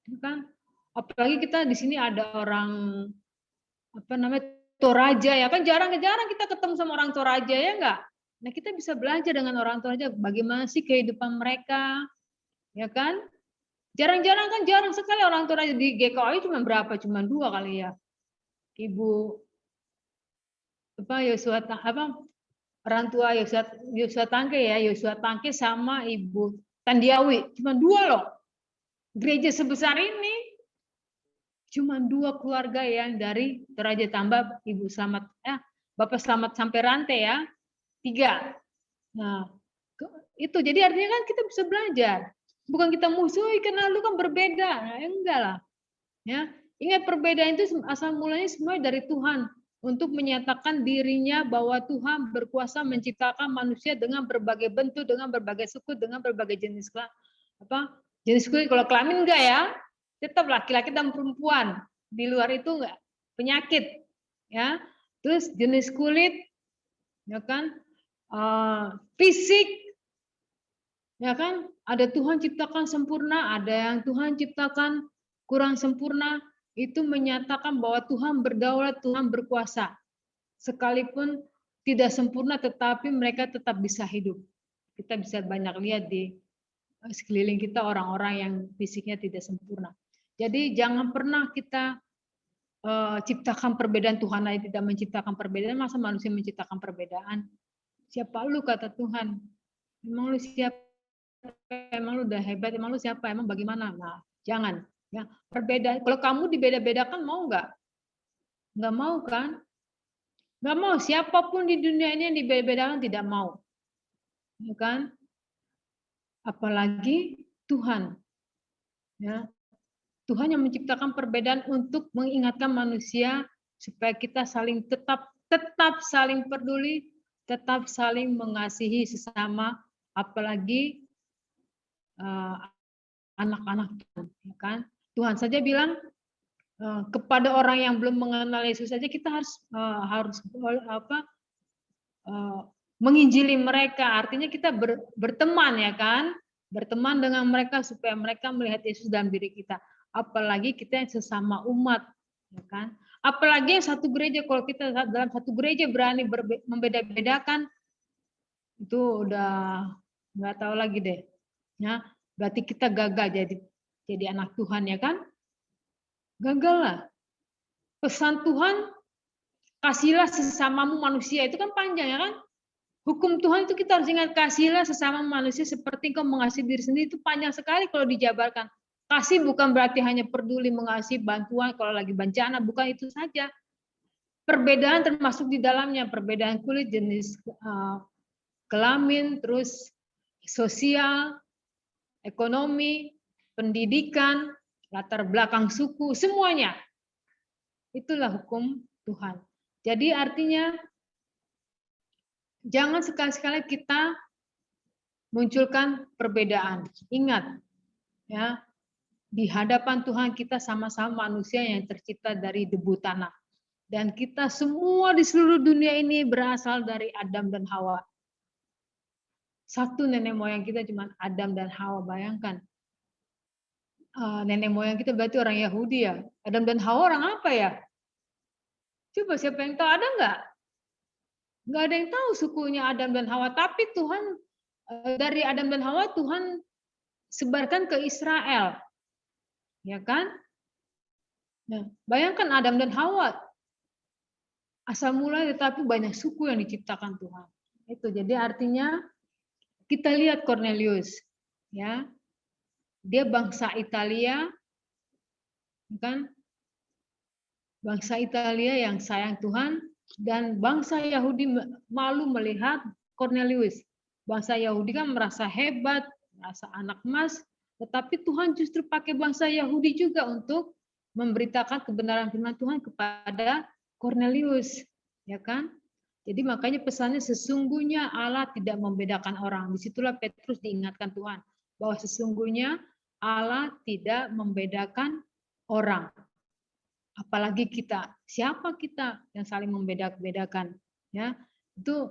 Ya kan? Apalagi kita di sini ada orang Toraja, ya kan, jarang-jarang kita ketemu sama orang Toraja, ya enggak? Nah, kita bisa belajar dengan orang Toraja bagaimana sih kehidupan mereka, ya kan? Jarang-jarang kan, jarang sekali orang Toraja. Di GKI cuma berapa? Cuma 2 kali ya. Ibu orang tua Yosua Tangke ya, Yosua Tangke sama Ibu Tandiawi, cuma 2 loh. Gereja sebesar ini cuma 2 keluarga yang dari Toraja, tambah Ibu Selamat, Bapak Selamat sampai rantai ya, 3. Nah, itu jadi artinya kan kita bisa belajar. Bukan kita musuhi karena lu kan berbeda. Nah, enggak lah. Ya, ingat perbedaan itu asal mulanya semua dari Tuhan untuk menyatakan dirinya bahwa Tuhan berkuasa menciptakan manusia dengan berbagai bentuk, dengan berbagai suku, dengan berbagai jenis jenis kulit. Kalau kelamin enggak ya, tetap laki-laki dan perempuan. Di luar itu enggak, penyakit. Ya, terus jenis kulit, ya kan, fisik, ya kan, ada Tuhan ciptakan sempurna, ada yang Tuhan ciptakan kurang sempurna. Itu menyatakan bahwa Tuhan berdaulat, Tuhan berkuasa. Sekalipun tidak sempurna, tetapi mereka tetap bisa hidup. Kita bisa banyak lihat di sekeliling kita orang-orang yang fisiknya tidak sempurna. Jadi jangan pernah kita ciptakan perbedaan. Tuhan aja tidak menciptakan perbedaan, masa manusia menciptakan perbedaan? Siapa lu, kata Tuhan? Emang lu siapa? Emang lu udah hebat? Emang lu siapa? Emang bagaimana? Nah, jangan. Ya, perbedaan. Kalau kamu dibeda-bedakan mau nggak? Nggak mau kan? Nggak mau. Siapapun di dunia ini yang dibeda-bedakan tidak mau. Ya kan? Apalagi Tuhan. Ya. Tuhan yang menciptakan perbedaan untuk mengingatkan manusia supaya kita tetap saling peduli, tetap saling mengasihi sesama, apalagi anak-anak Tuhan, ya kan? Tuhan saja bilang kepada orang yang belum mengenal Yesus saja kita harus menginjili mereka, artinya kita berteman ya kan, berteman dengan mereka supaya mereka melihat Yesus dalam diri kita. Apalagi kita yang sesama umat, ya kan. Apalagi yang satu gereja, kalau kita dalam satu gereja berani membeda-bedakan, itu udah nggak tahu lagi deh. Ya, berarti kita gagal jadi anak Tuhan ya kan? Gagal lah. Pesan Tuhan, kasihlah sesamamu manusia, itu kan panjang ya kan? Hukum Tuhan itu kita harus ingat, kasihlah sesama manusia seperti kau mengasihi diri sendiri, itu panjang sekali kalau dijabarkan. Kasih bukan berarti hanya peduli mengasihi bantuan kalau lagi bencana, bukan itu saja. Perbedaan termasuk di dalamnya, perbedaan kulit, jenis kelamin, terus sosial, ekonomi, pendidikan, latar belakang suku, semuanya. Itulah hukum Tuhan. Jadi artinya jangan sekali-sekali kita munculkan perbedaan. Ingat, ya, di hadapan Tuhan kita sama-sama manusia yang tercipta dari debu tanah. Dan kita semua di seluruh dunia ini berasal dari Adam dan Hawa. Satu nenek moyang kita cuma Adam dan Hawa, bayangkan. Nenek moyang kita berarti orang Yahudi ya. Adam dan Hawa orang apa ya? Coba siapa yang tahu, ada nggak? Nggak ada yang tahu sukunya Adam dan Hawa. Tapi Tuhan, dari Adam dan Hawa Tuhan sebarkan ke Israel. Ya kan? Nah, bayangkan Adam dan Hawa. Asal mula tetapi banyak suku yang diciptakan Tuhan. Itu jadi artinya kita lihat Cornelius. Ya. Dia bangsa Italia. Kan? Bangsa Italia yang sayang Tuhan. Dan bangsa Yahudi malu melihat Cornelius. Bangsa Yahudi kan merasa hebat, merasa anak emas, tetapi Tuhan justru pakai bangsa Yahudi juga untuk memberitakan kebenaran firman Tuhan kepada Cornelius, ya kan? Jadi makanya pesannya sesungguhnya Allah tidak membedakan orang. Disitulah Petrus diingatkan Tuhan bahwa sesungguhnya Allah tidak membedakan orang. Apalagi kita, siapa kita yang saling membeda-bedakan, ya? Itu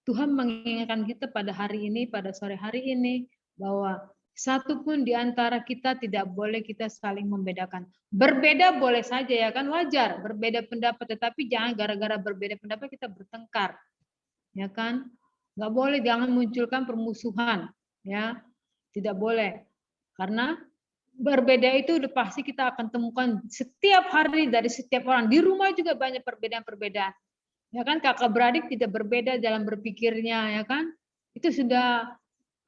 Tuhan mengingatkan kita pada hari ini, pada sore hari ini, bahwa satu pun di antara kita tidak boleh kita saling membedakan. Berbeda boleh saja ya kan, wajar, berbeda pendapat, tetapi jangan gara-gara berbeda pendapat kita bertengkar, ya kan? Nggak boleh, jangan munculkan permusuhan, ya, tidak boleh, karena berbeda itu udah pasti kita akan temukan setiap hari dari setiap orang. Di rumah juga banyak perbedaan-perbedaan. Ya kan, kakak beradik tidak berbeda dalam berpikirnya, ya kan? Itu sudah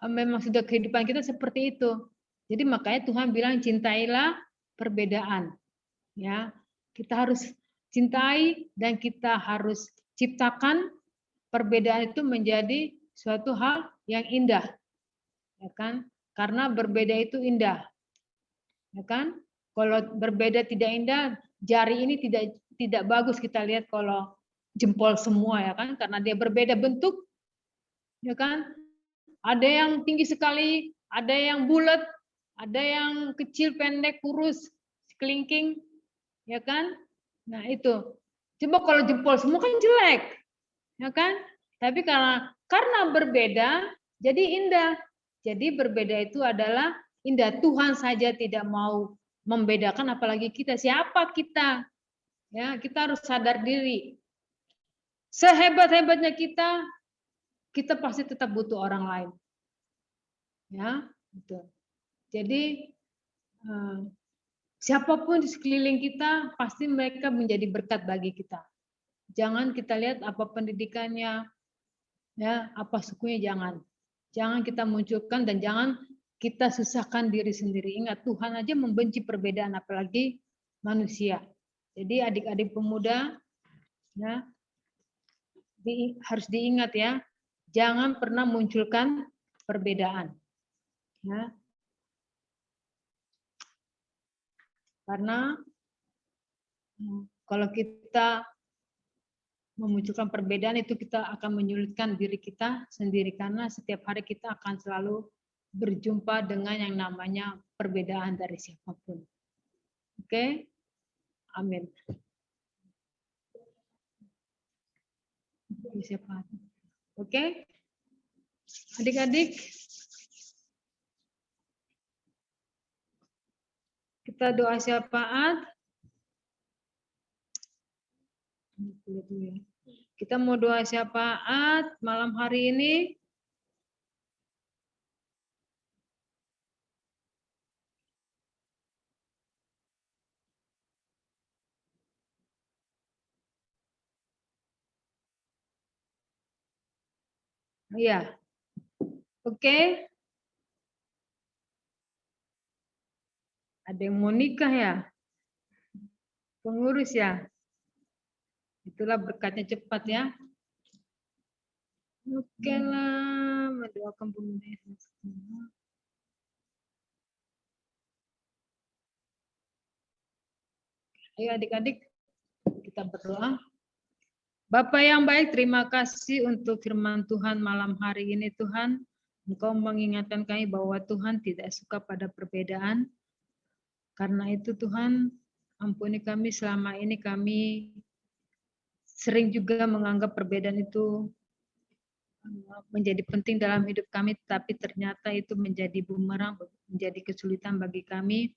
memang sudah kehidupan kita seperti itu. Jadi makanya Tuhan bilang cintailah perbedaan. Ya, kita harus cintai dan kita harus ciptakan perbedaan itu menjadi suatu hal yang indah. Ya kan? Karena berbeda itu indah. Ya kan? Kalau berbeda tidak indah, jari ini tidak bagus kita lihat kalau jempol semua ya kan, karena dia berbeda bentuk. Ya kan? Ada yang tinggi sekali, ada yang bulat, ada yang kecil, pendek, kurus, kelingking, ya kan? Nah, itu. Coba kalau jempol semua kan jelek. Ya kan? Tapi karena berbeda jadi indah. Jadi berbeda itu adalah indah. Tuhan saja tidak mau membedakan, apalagi kita. Siapa kita? Ya, kita harus sadar diri. Sehebat-hebatnya kita pasti tetap butuh orang lain. Ya, gitu. Jadi siapapun di sekeliling kita pasti mereka menjadi berkat bagi kita. Jangan kita lihat apa pendidikannya, ya, apa sukunya, jangan. Jangan kita munculkan dan jangan kita susahkan diri sendiri. Ingat, Tuhan aja membenci perbedaan, apalagi manusia. Jadi adik-adik pemuda, ya, harus diingat ya, jangan pernah munculkan perbedaan. Ya. Karena kalau kita memunculkan perbedaan itu kita akan menyulitkan diri kita sendiri, karena setiap hari kita akan selalu berjumpa dengan yang namanya perbedaan dari siapapun. Oke? Amin. Siapa? Oke. Oke? Adik-adik, kita doa syafaat. Kita mau doa syafaat malam hari ini. Iya. Oke. Ada yang mau nikah ya? Pengurus ya? Itulah berkatnya cepat ya. Oke lah, mendoakan pemuda. Ayo adik-adik, kita berdoa. Bapa yang baik, terima kasih untuk firman Tuhan malam hari ini Tuhan. Engkau mengingatkan kami bahwa Tuhan tidak suka pada perbedaan. Karena itu Tuhan, ampuni kami selama ini kami sering juga menganggap perbedaan itu menjadi penting dalam hidup kami, tapi ternyata itu menjadi bumerang, menjadi kesulitan bagi kami.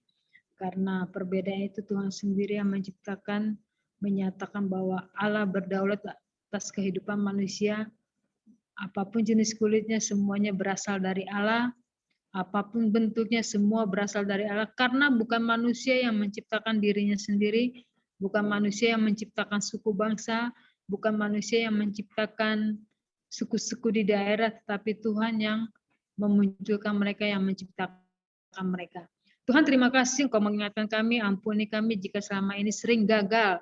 Karena perbedaan itu Tuhan sendiri yang menciptakan, menyatakan bahwa Allah berdaulat atas kehidupan manusia. Apapun jenis kulitnya semuanya berasal dari Allah. Apapun bentuknya semua berasal dari Allah. Karena bukan manusia yang menciptakan dirinya sendiri. Bukan manusia yang menciptakan suku bangsa. Bukan manusia yang menciptakan suku-suku di daerah. Tetapi Tuhan yang memunculkan mereka, yang menciptakan mereka. Tuhan terima kasih Engkau mengingatkan kami. Ampuni kami jika selama ini sering gagal.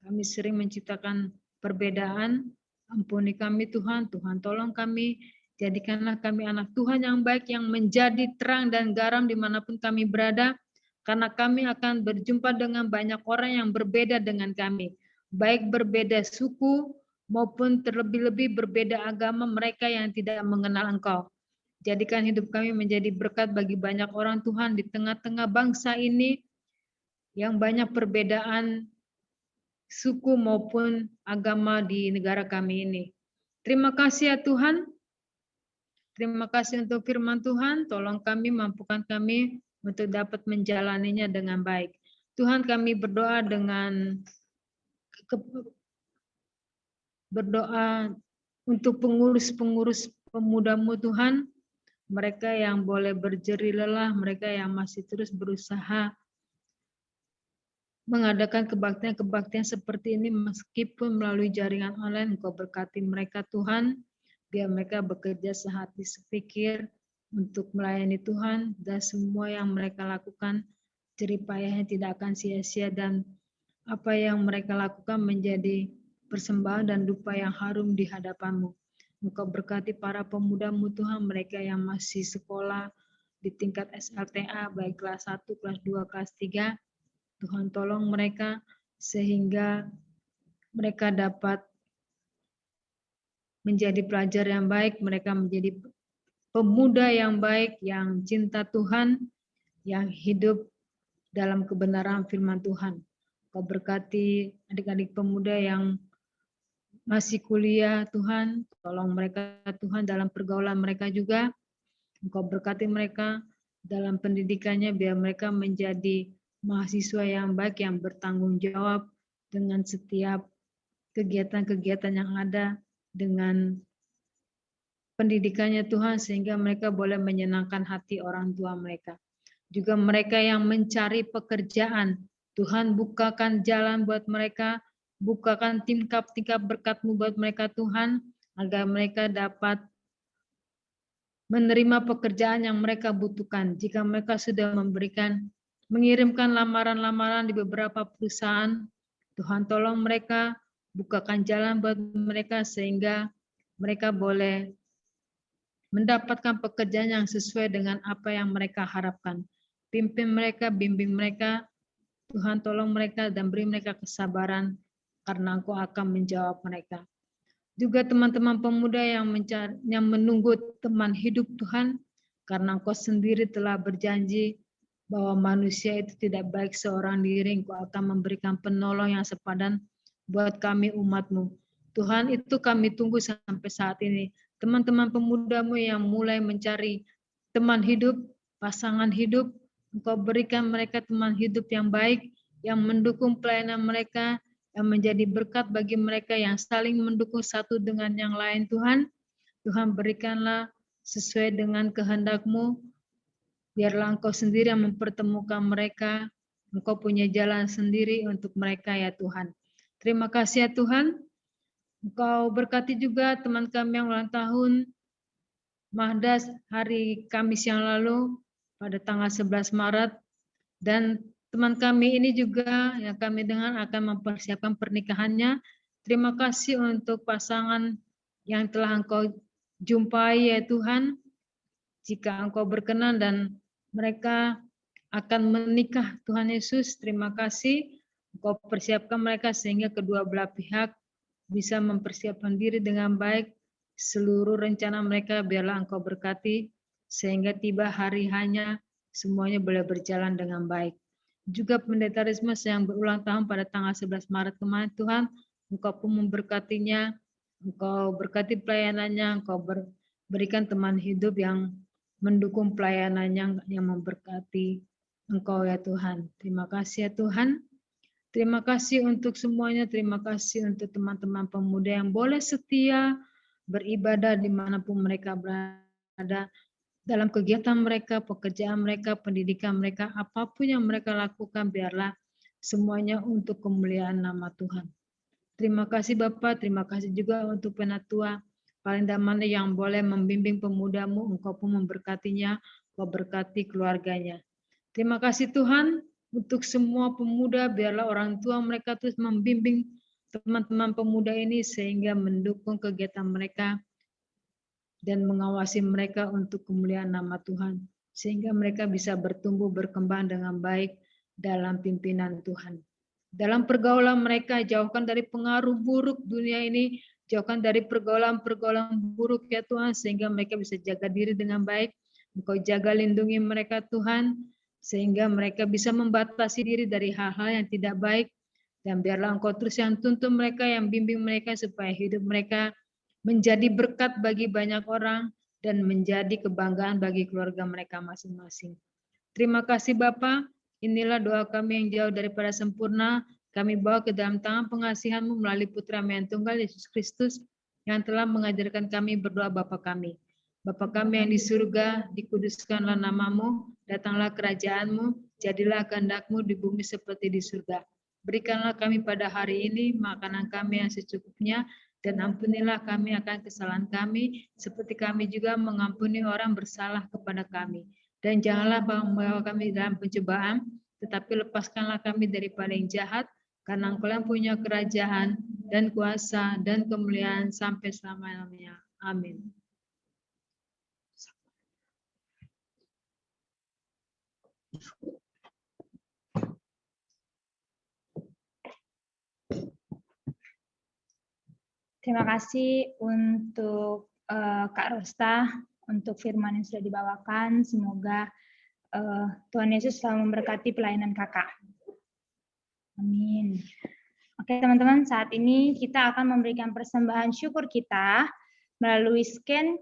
Kami sering menciptakan perbedaan. Ampuni kami Tuhan, Tuhan tolong kami, jadikanlah kami anak Tuhan yang baik, yang menjadi terang dan garam dimanapun kami berada, karena kami akan berjumpa dengan banyak orang yang berbeda dengan kami, baik berbeda suku, maupun terlebih-lebih berbeda agama mereka yang tidak mengenal Engkau. Jadikan hidup kami menjadi berkat bagi banyak orang Tuhan di tengah-tengah bangsa ini, yang banyak perbedaan suku maupun agama di negara kami ini. Terima kasih ya Tuhan. Terima kasih untuk firman Tuhan. Tolong kami, mampukan kami untuk dapat menjalaninya dengan baik. Tuhan, kami berdoa untuk pengurus-pengurus pemuda-Mu Tuhan. Mereka yang boleh berjerih lelah, mereka yang masih terus berusaha mengadakan kebaktian-kebaktian seperti ini meskipun melalui jaringan online. Engkau berkati mereka Tuhan, biar mereka bekerja sehati sepikir untuk melayani Tuhan, dan semua yang mereka lakukan jerih payahnya tidak akan sia-sia, dan apa yang mereka lakukan menjadi persembahan dan dupa yang harum di hadapan-Mu. Engkau berkati para pemuda-Mu Tuhan, mereka yang masih sekolah di tingkat SLTA, baik kelas 1, kelas 2, kelas 3, Tuhan tolong mereka sehingga mereka dapat menjadi pelajar yang baik, mereka menjadi pemuda yang baik, yang cinta Tuhan, yang hidup dalam kebenaran firman Tuhan. Kau berkati adik-adik pemuda yang masih kuliah Tuhan, tolong mereka Tuhan dalam pergaulan mereka juga. Engkau berkati mereka dalam pendidikannya biar mereka menjadi mahasiswa yang baik, yang bertanggung jawab dengan setiap kegiatan-kegiatan yang ada dengan pendidikannya Tuhan, sehingga mereka boleh menyenangkan hati orang tua mereka. Juga mereka yang mencari pekerjaan, Tuhan bukakan jalan buat mereka, bukakan tingkap-tingkap berkat-Mu buat mereka Tuhan, agar mereka dapat menerima pekerjaan yang mereka butuhkan. Jika mereka sudah mengirimkan lamaran-lamaran di beberapa perusahaan, Tuhan tolong mereka, bukakan jalan buat mereka sehingga mereka boleh mendapatkan pekerjaan yang sesuai dengan apa yang mereka harapkan. Pimpin mereka, bimbing mereka, Tuhan tolong mereka dan beri mereka kesabaran karena Engkau akan menjawab mereka. Juga teman-teman pemuda yang menunggu teman hidup Tuhan, karena Engkau sendiri telah berjanji bahwa manusia itu tidak baik seorang diri, Engkau akan memberikan penolong yang sepadan buat kami umat-Mu. Tuhan, itu kami tunggu sampai saat ini. Teman-teman pemudamu yang mulai mencari teman hidup, pasangan hidup, Engkau berikan mereka teman hidup yang baik, yang mendukung pelayanan mereka, yang menjadi berkat bagi mereka, yang saling mendukung satu dengan yang lain, Tuhan. Tuhan, berikanlah sesuai dengan kehendak-Mu, biarlah Engkau sendiri yang mempertemukan mereka. Engkau punya jalan sendiri untuk mereka, ya Tuhan. Terima kasih ya Tuhan. Engkau berkati juga teman kami yang ulang tahun Mahdas hari Kamis yang lalu pada tanggal 11 Maret. Dan teman kami ini juga yang kami dengar akan mempersiapkan pernikahannya. Terima kasih untuk pasangan yang telah Engkau jumpai ya Tuhan. Jika Engkau berkenan dan mereka akan menikah Tuhan Yesus, terima kasih. Engkau persiapkan mereka sehingga kedua belah pihak bisa mempersiapkan diri dengan baik. Seluruh rencana mereka biarlah Engkau berkati sehingga tiba hari hanya semuanya boleh berjalan dengan baik. Juga Pendeta Rismas yang berulang tahun pada tanggal 11 Maret kemarin Tuhan, Engkau pun memberkatinya, Engkau berkati pelayanannya, Engkau berikan teman hidup yang mendukung pelayanannya, yang memberkati Engkau ya Tuhan. Terima kasih ya Tuhan. Terima kasih untuk semuanya, terima kasih untuk teman-teman pemuda yang boleh setia beribadah dimanapun mereka berada, dalam kegiatan mereka, pekerjaan mereka, pendidikan mereka, apapun yang mereka lakukan, biarlah semuanya untuk kemuliaan nama Tuhan. Terima kasih Bapak, terima kasih juga untuk penatua paling damai yang boleh membimbing pemudamu, Engkau pun memberkatinya, Engkau berkati keluarganya. Terima kasih Tuhan, untuk semua pemuda, biarlah orang tua mereka terus membimbing teman-teman pemuda ini sehingga mendukung kegiatan mereka dan mengawasi mereka untuk kemuliaan nama Tuhan. Sehingga mereka bisa bertumbuh, berkembang dengan baik dalam pimpinan Tuhan. Dalam pergaulan mereka, jauhkan dari pengaruh buruk dunia ini, jauhkan dari pergaulan-pergaulan buruk ya Tuhan, sehingga mereka bisa jaga diri dengan baik. Engkau jaga lindungi mereka Tuhan, sehingga mereka bisa membatasi diri dari hal-hal yang tidak baik. Dan biarlah Engkau terus yang tuntun mereka, yang bimbing mereka supaya hidup mereka menjadi berkat bagi banyak orang dan menjadi kebanggaan bagi keluarga mereka masing-masing. Terima kasih Bapa. Inilah doa kami yang jauh daripada sempurna. Kami bawa ke dalam tangan pengasihan-Mu melalui Putra yang tunggal Yesus Kristus yang telah mengajarkan kami berdoa Bapa kami. Bapa kami yang di surga, dikuduskanlah nama-Mu, datanglah kerajaan-Mu, jadilah kehendak-Mu di bumi seperti di surga. Berikanlah kami pada hari ini makanan kami yang secukupnya, dan ampunilah kami akan kesalahan kami, seperti kami juga mengampuni orang bersalah kepada kami. Dan janganlah membawa kami dalam pencobaan, tetapi lepaskanlah kami daripada yang jahat, karena Engkau yang punya kerajaan, dan kuasa, dan kemuliaan sampai selama-lamanya. Amin. Terima kasih untuk Kak Rosta, untuk firman yang sudah dibawakan. Semoga Tuhan Yesus selalu memberkati pelayanan kakak. Amin. Oke teman-teman, saat ini kita akan memberikan persembahan syukur kita melalui scan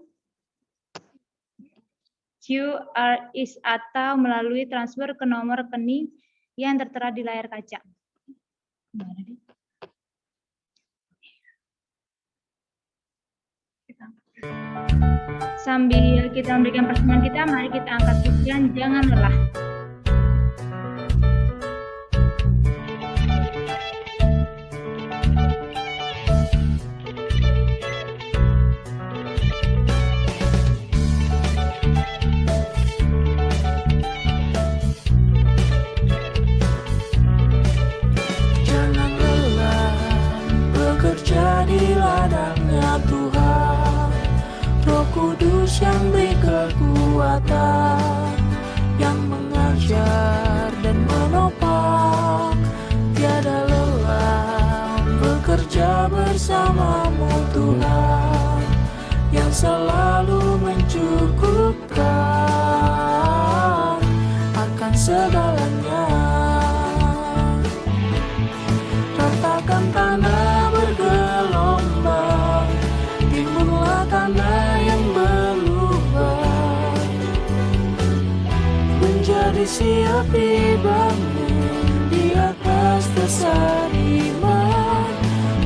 QR atau melalui transfer ke nomor rekening yang tertera di layar kaca. Sambil kita memberikan persembahan kita, mari kita angkat pujian Jangan Lelah. Jangan lelah bekerja di ladangnya Tuhan. Roh Kudus yang beri kekuatan, yang mengajar dan menopang, tiada lelah bekerja bersamamu Tuhan, yang selalu mencukupkan akan segalanya. Ratakan tanah bergelombang, menjadi siap dibangun di atas dasar iman.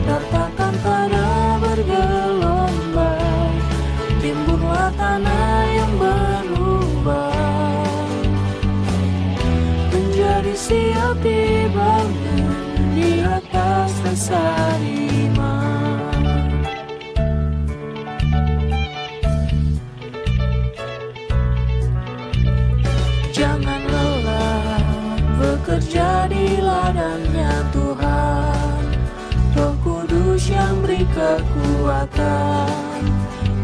Ratakan tanah bergelombang, timbunlah tanah yang berlubang, menjadi siap dibangun di atas dasar iman. Jangan lelah bekerja di ladangnya Tuhan. Roh Kudus yang beri kekuatan,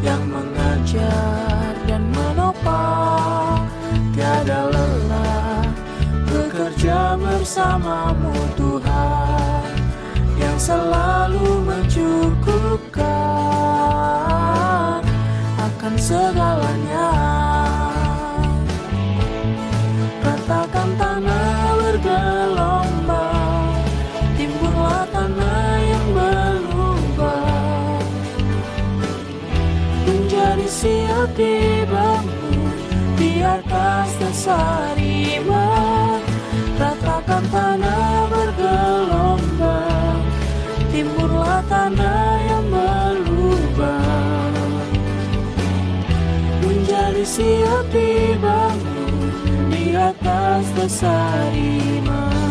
yang mengajar dan menopang. Tiada lelah bekerja bersamamu Tuhan, yang selalu mencukupkan akan segalanya. Ratakan tanah bergelombang, timbunlah tanah yang berlubang, menjadi siap dibangun di atas dasar iman. Ratakan tanah bergelombang, timbunlah tanah yang berlubang, menjadi siap dibangun di atas dasar iman.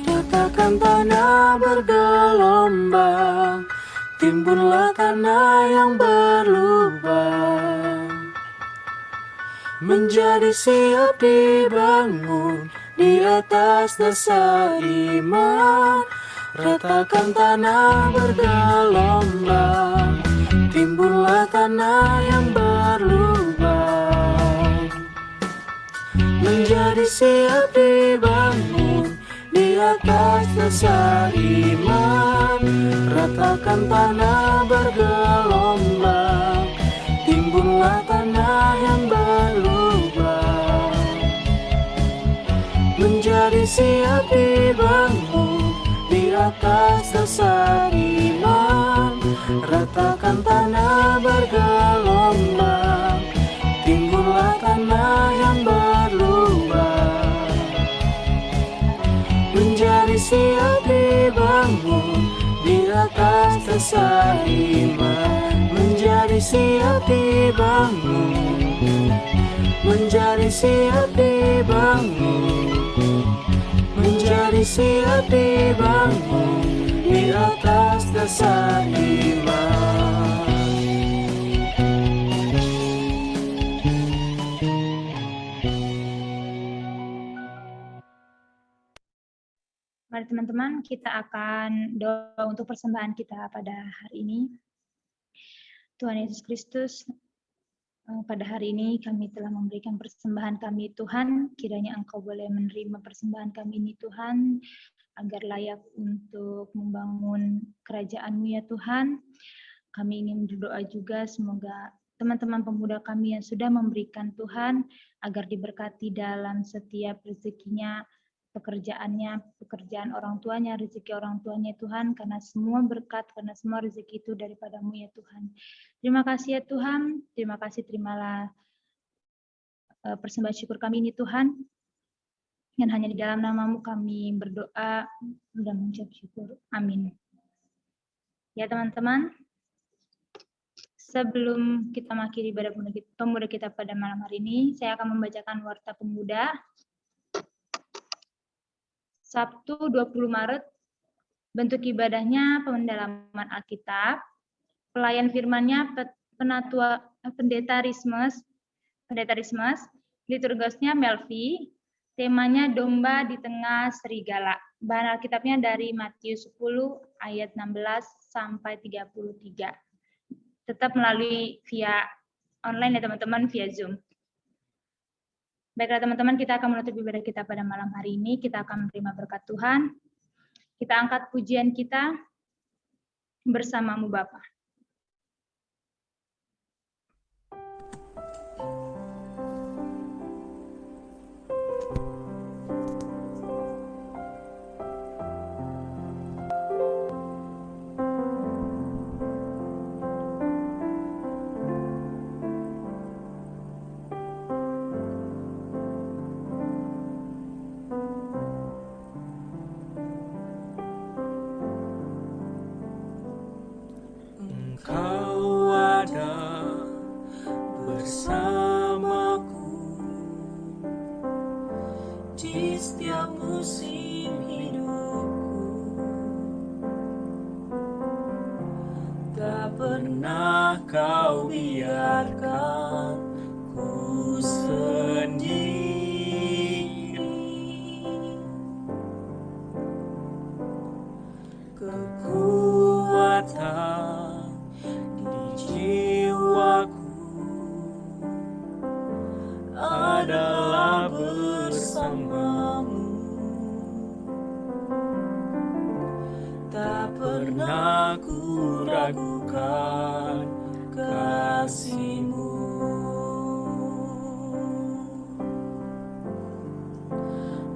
Ratakan tanah bergelombang, timbunlah tanah yang berlubang, menjadi siap dibangun di atas dasar iman. Ratakan tanah bergelombang, timbunlah tanah yang berlubang, menjadi siap dibangun di atas dasar iman. Ratakan tanah bergelombang, timbunlah tanah yang berlubang, menjadi siap dibangun di atas dasar iman. Ratakan tanah bergelombang, timbunlah tanah yang berlubang, menjadi siap dibangun di atas dasar iman. Menjadi siap dibangun, menjadi siap dibangun, menjadi siap dibangun di atas dasar iman. Mari teman-teman, kita akan doa untuk persembahan kita pada hari ini. Tuhan Yesus Kristus, pada hari ini kami telah memberikan persembahan kami Tuhan, kiranya Engkau boleh menerima persembahan kami ini Tuhan, agar layak untuk membangun kerajaan-Mu ya Tuhan. Kami ingin berdoa juga semoga teman-teman pemuda kami yang sudah memberikan Tuhan, agar diberkati dalam setiap rezekinya, pekerjaannya, pekerjaan orang tuanya, rezeki orang tuanya Tuhan, karena semua berkat, karena semua rezeki itu daripada-Mu ya Tuhan. Terima kasih ya Tuhan, terima kasih, terimalah persembahan syukur kami ini Tuhan, yang hanya di dalam nama-Mu kami berdoa dan mengucap syukur. Amin. Ya teman-teman, sebelum kita mengakhiri ibadah pemuda kita pada malam hari ini, saya akan membacakan Warta Pemuda Sabtu 20 Maret, bentuk ibadahnya pendalaman Alkitab, pelayan firman-Nya pendeta Rismas, liturgisnya Melvi, temanya domba di tengah serigala. Bahan Alkitabnya dari Matius 10 ayat 16 sampai 33. Tetap melalui via online ya teman-teman, via Zoom. Baiklah teman-teman, kita akan menutup ibadah kita pada malam hari ini. Kita akan menerima berkat Tuhan. Kita angkat pujian kita bersamamu Bapa. Engkau ada bersamaku di setiap musim hidupku. Tak pernah kau biarkan ku sendiri. Kekuatan jiwaku adalah bersamamu. Tak pernah ku ragukan kasih-Mu.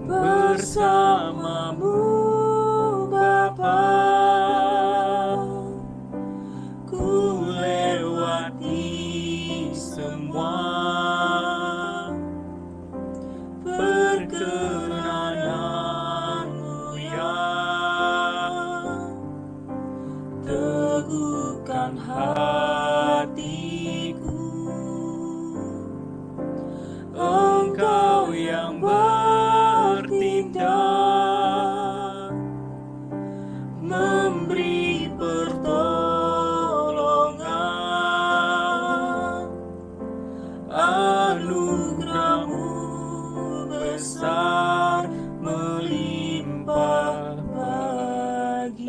Bersamamu Bapa, ku lewati semua perkenanan-Mu yang teguhkan hatiku. Engkau yang bertindak memberi pertolongan, anugerah-Mu besar melimpah bagiku.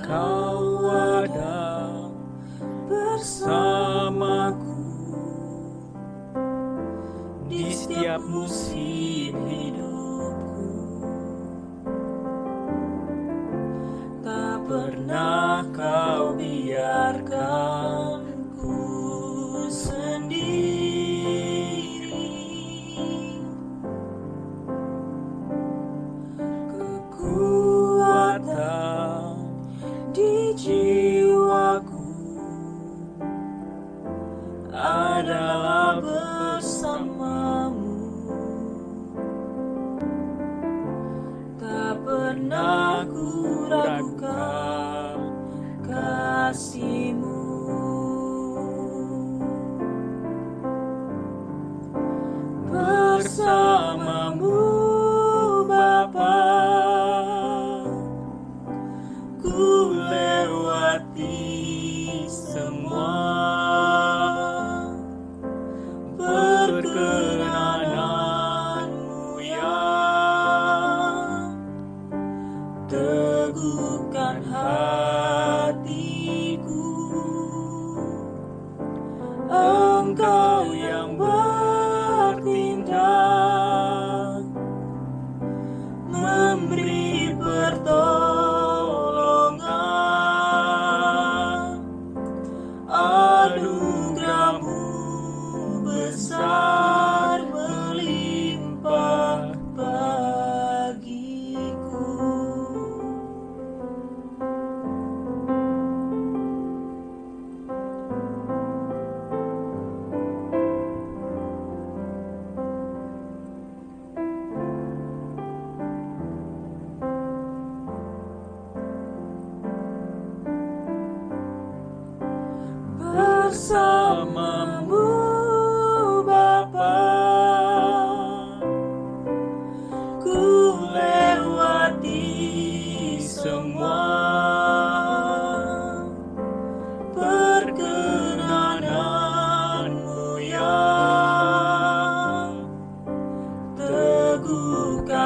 Engkau ada bersamaku di setiap musim hidupku. Tak pernah kau biarkan ku sendiri. Kekuatan di jiwaku adalah bersamamu. Tak pernah ku ragukan kasih-Mu. Bersamamu Bapa, ku lewati semua perkenanan-Mu yang teguhkan hatiku.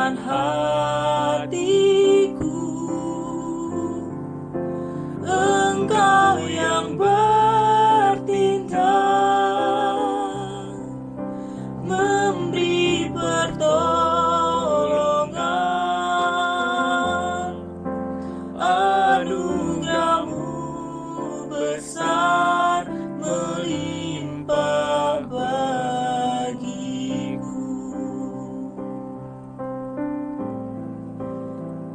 dan hatiku. Engkau yang bertindak, memberi pertolongan. Anugerah-Mu besar melimpah bagiku.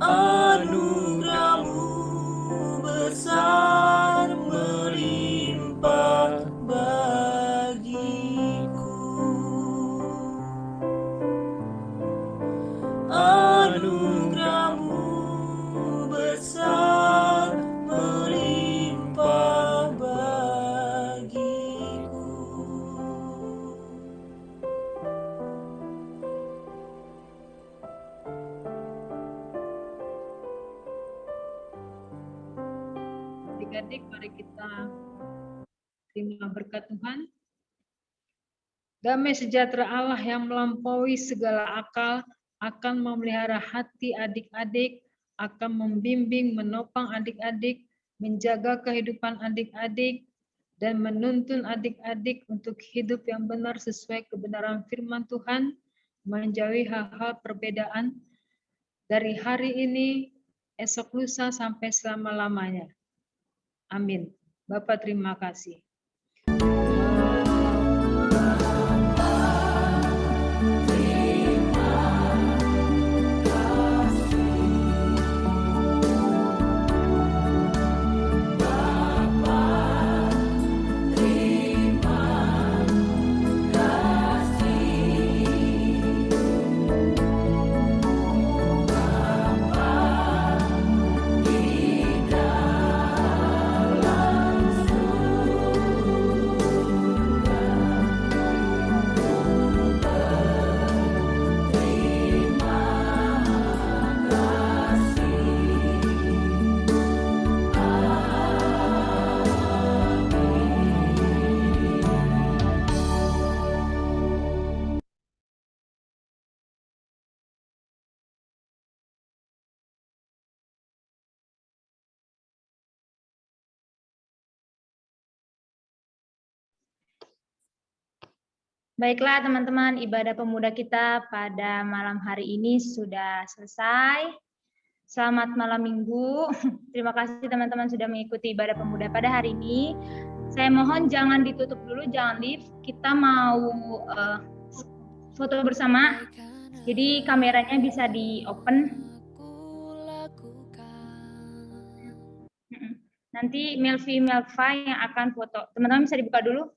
Anugerah-Mu besar melimpah bagiku. Anugerah-Mu besar melimpah bagiku. Adik-adik, mari kita terima berkat Tuhan. Damai sejahtera Allah yang melampaui segala akal akan memelihara hati adik-adik, akan membimbing, menopang adik-adik, menjaga kehidupan adik-adik, dan menuntun adik-adik untuk hidup yang benar sesuai kebenaran firman Tuhan, menjauhi hal-hal perbedaan dari hari ini, esok lusa, sampai selama-lamanya. Amin. Bapak terima kasih. Baiklah teman-teman, ibadah pemuda kita pada malam hari ini sudah selesai. Selamat malam minggu. Terima kasih teman-teman sudah mengikuti ibadah pemuda pada hari ini. Saya mohon jangan ditutup dulu, jangan leave. Kita mau foto bersama. Jadi kameranya bisa di-open. Nanti Melvi Melva yang akan foto. Teman-teman bisa dibuka dulu.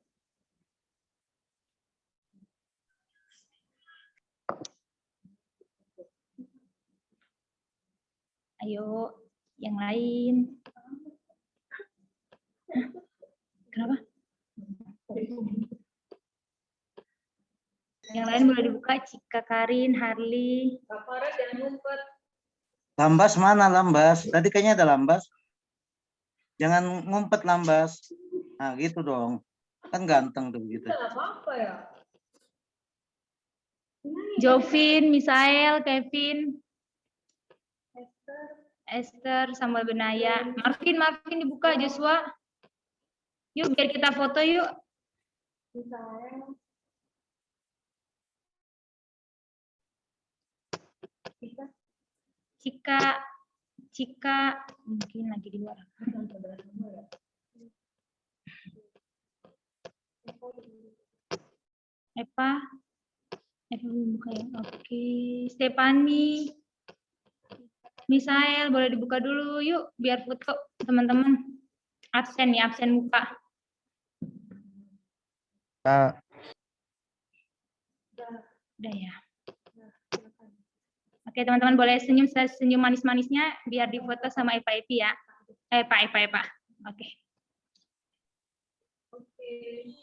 Ayo, yang lain. Kenapa? Yang lain boleh dibuka. Cika, Karin, Harley. Kapara jangan ngumpet. Lambas mana Lambas? Tadi kayaknya ada Lambas. Jangan ngumpet Lambas. Nah gitu dong. Kan ganteng tuh gitu. Apa ya? Jovin, Misael, Kevin. Esther, Samuel Benaya. Marvin dibuka, Joshua. Yuk biar kita foto yuk. Cika mungkin lagi di luar. Eva belum buka ya. Oke, Stefani. Misael boleh dibuka dulu yuk biar foto teman-teman. Absen ya, absen muka. Udah ya. Oke teman-teman boleh senyum manis-manisnya biar difoto sama Epa-Epi ya. Epa. Oke.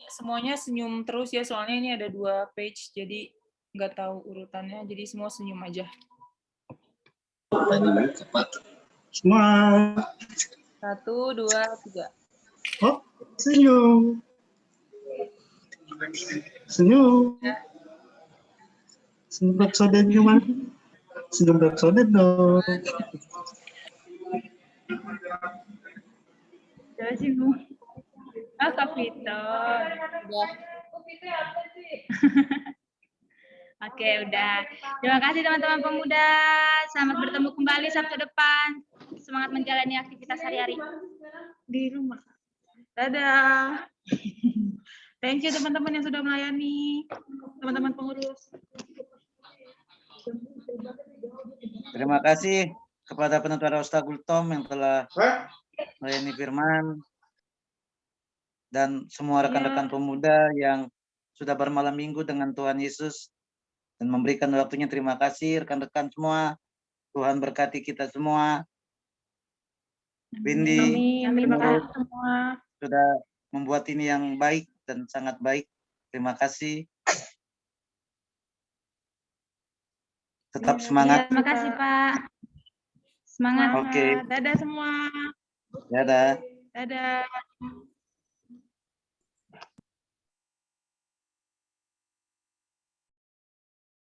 Semuanya senyum terus ya, soalnya ini ada 2 page jadi nggak tahu urutannya, jadi semua senyum aja. Semua. 1, 2, 3. Oh, senyum. Senyum. Senyum saudara gimana? sonet dong. Coba sih Bu. Oh, Kak Vito. Oke, udah. Terima kasih teman-teman pemuda. Selamat bertemu kembali Sabtu depan. Semangat menjalani aktivitas hari-hari di rumah. Dadah. Thank you teman-teman yang sudah melayani. Teman-teman pengurus. Terima kasih kepada penutur Ustaz Gultom yang telah melayani firman dan semua rekan-rekan pemuda yang sudah bermalam minggu dengan Tuhan Yesus dan memberikan waktunya. Terima kasih rekan-rekan semua. Tuhan berkati kita semua. Windy, Terima kasih semua. sudah membuat ini yang baik dan sangat baik. Terima kasih. Tetap semangat. Terima kasih Pak. Semangat. Oke. Dadah semua. Dadah. Dadah.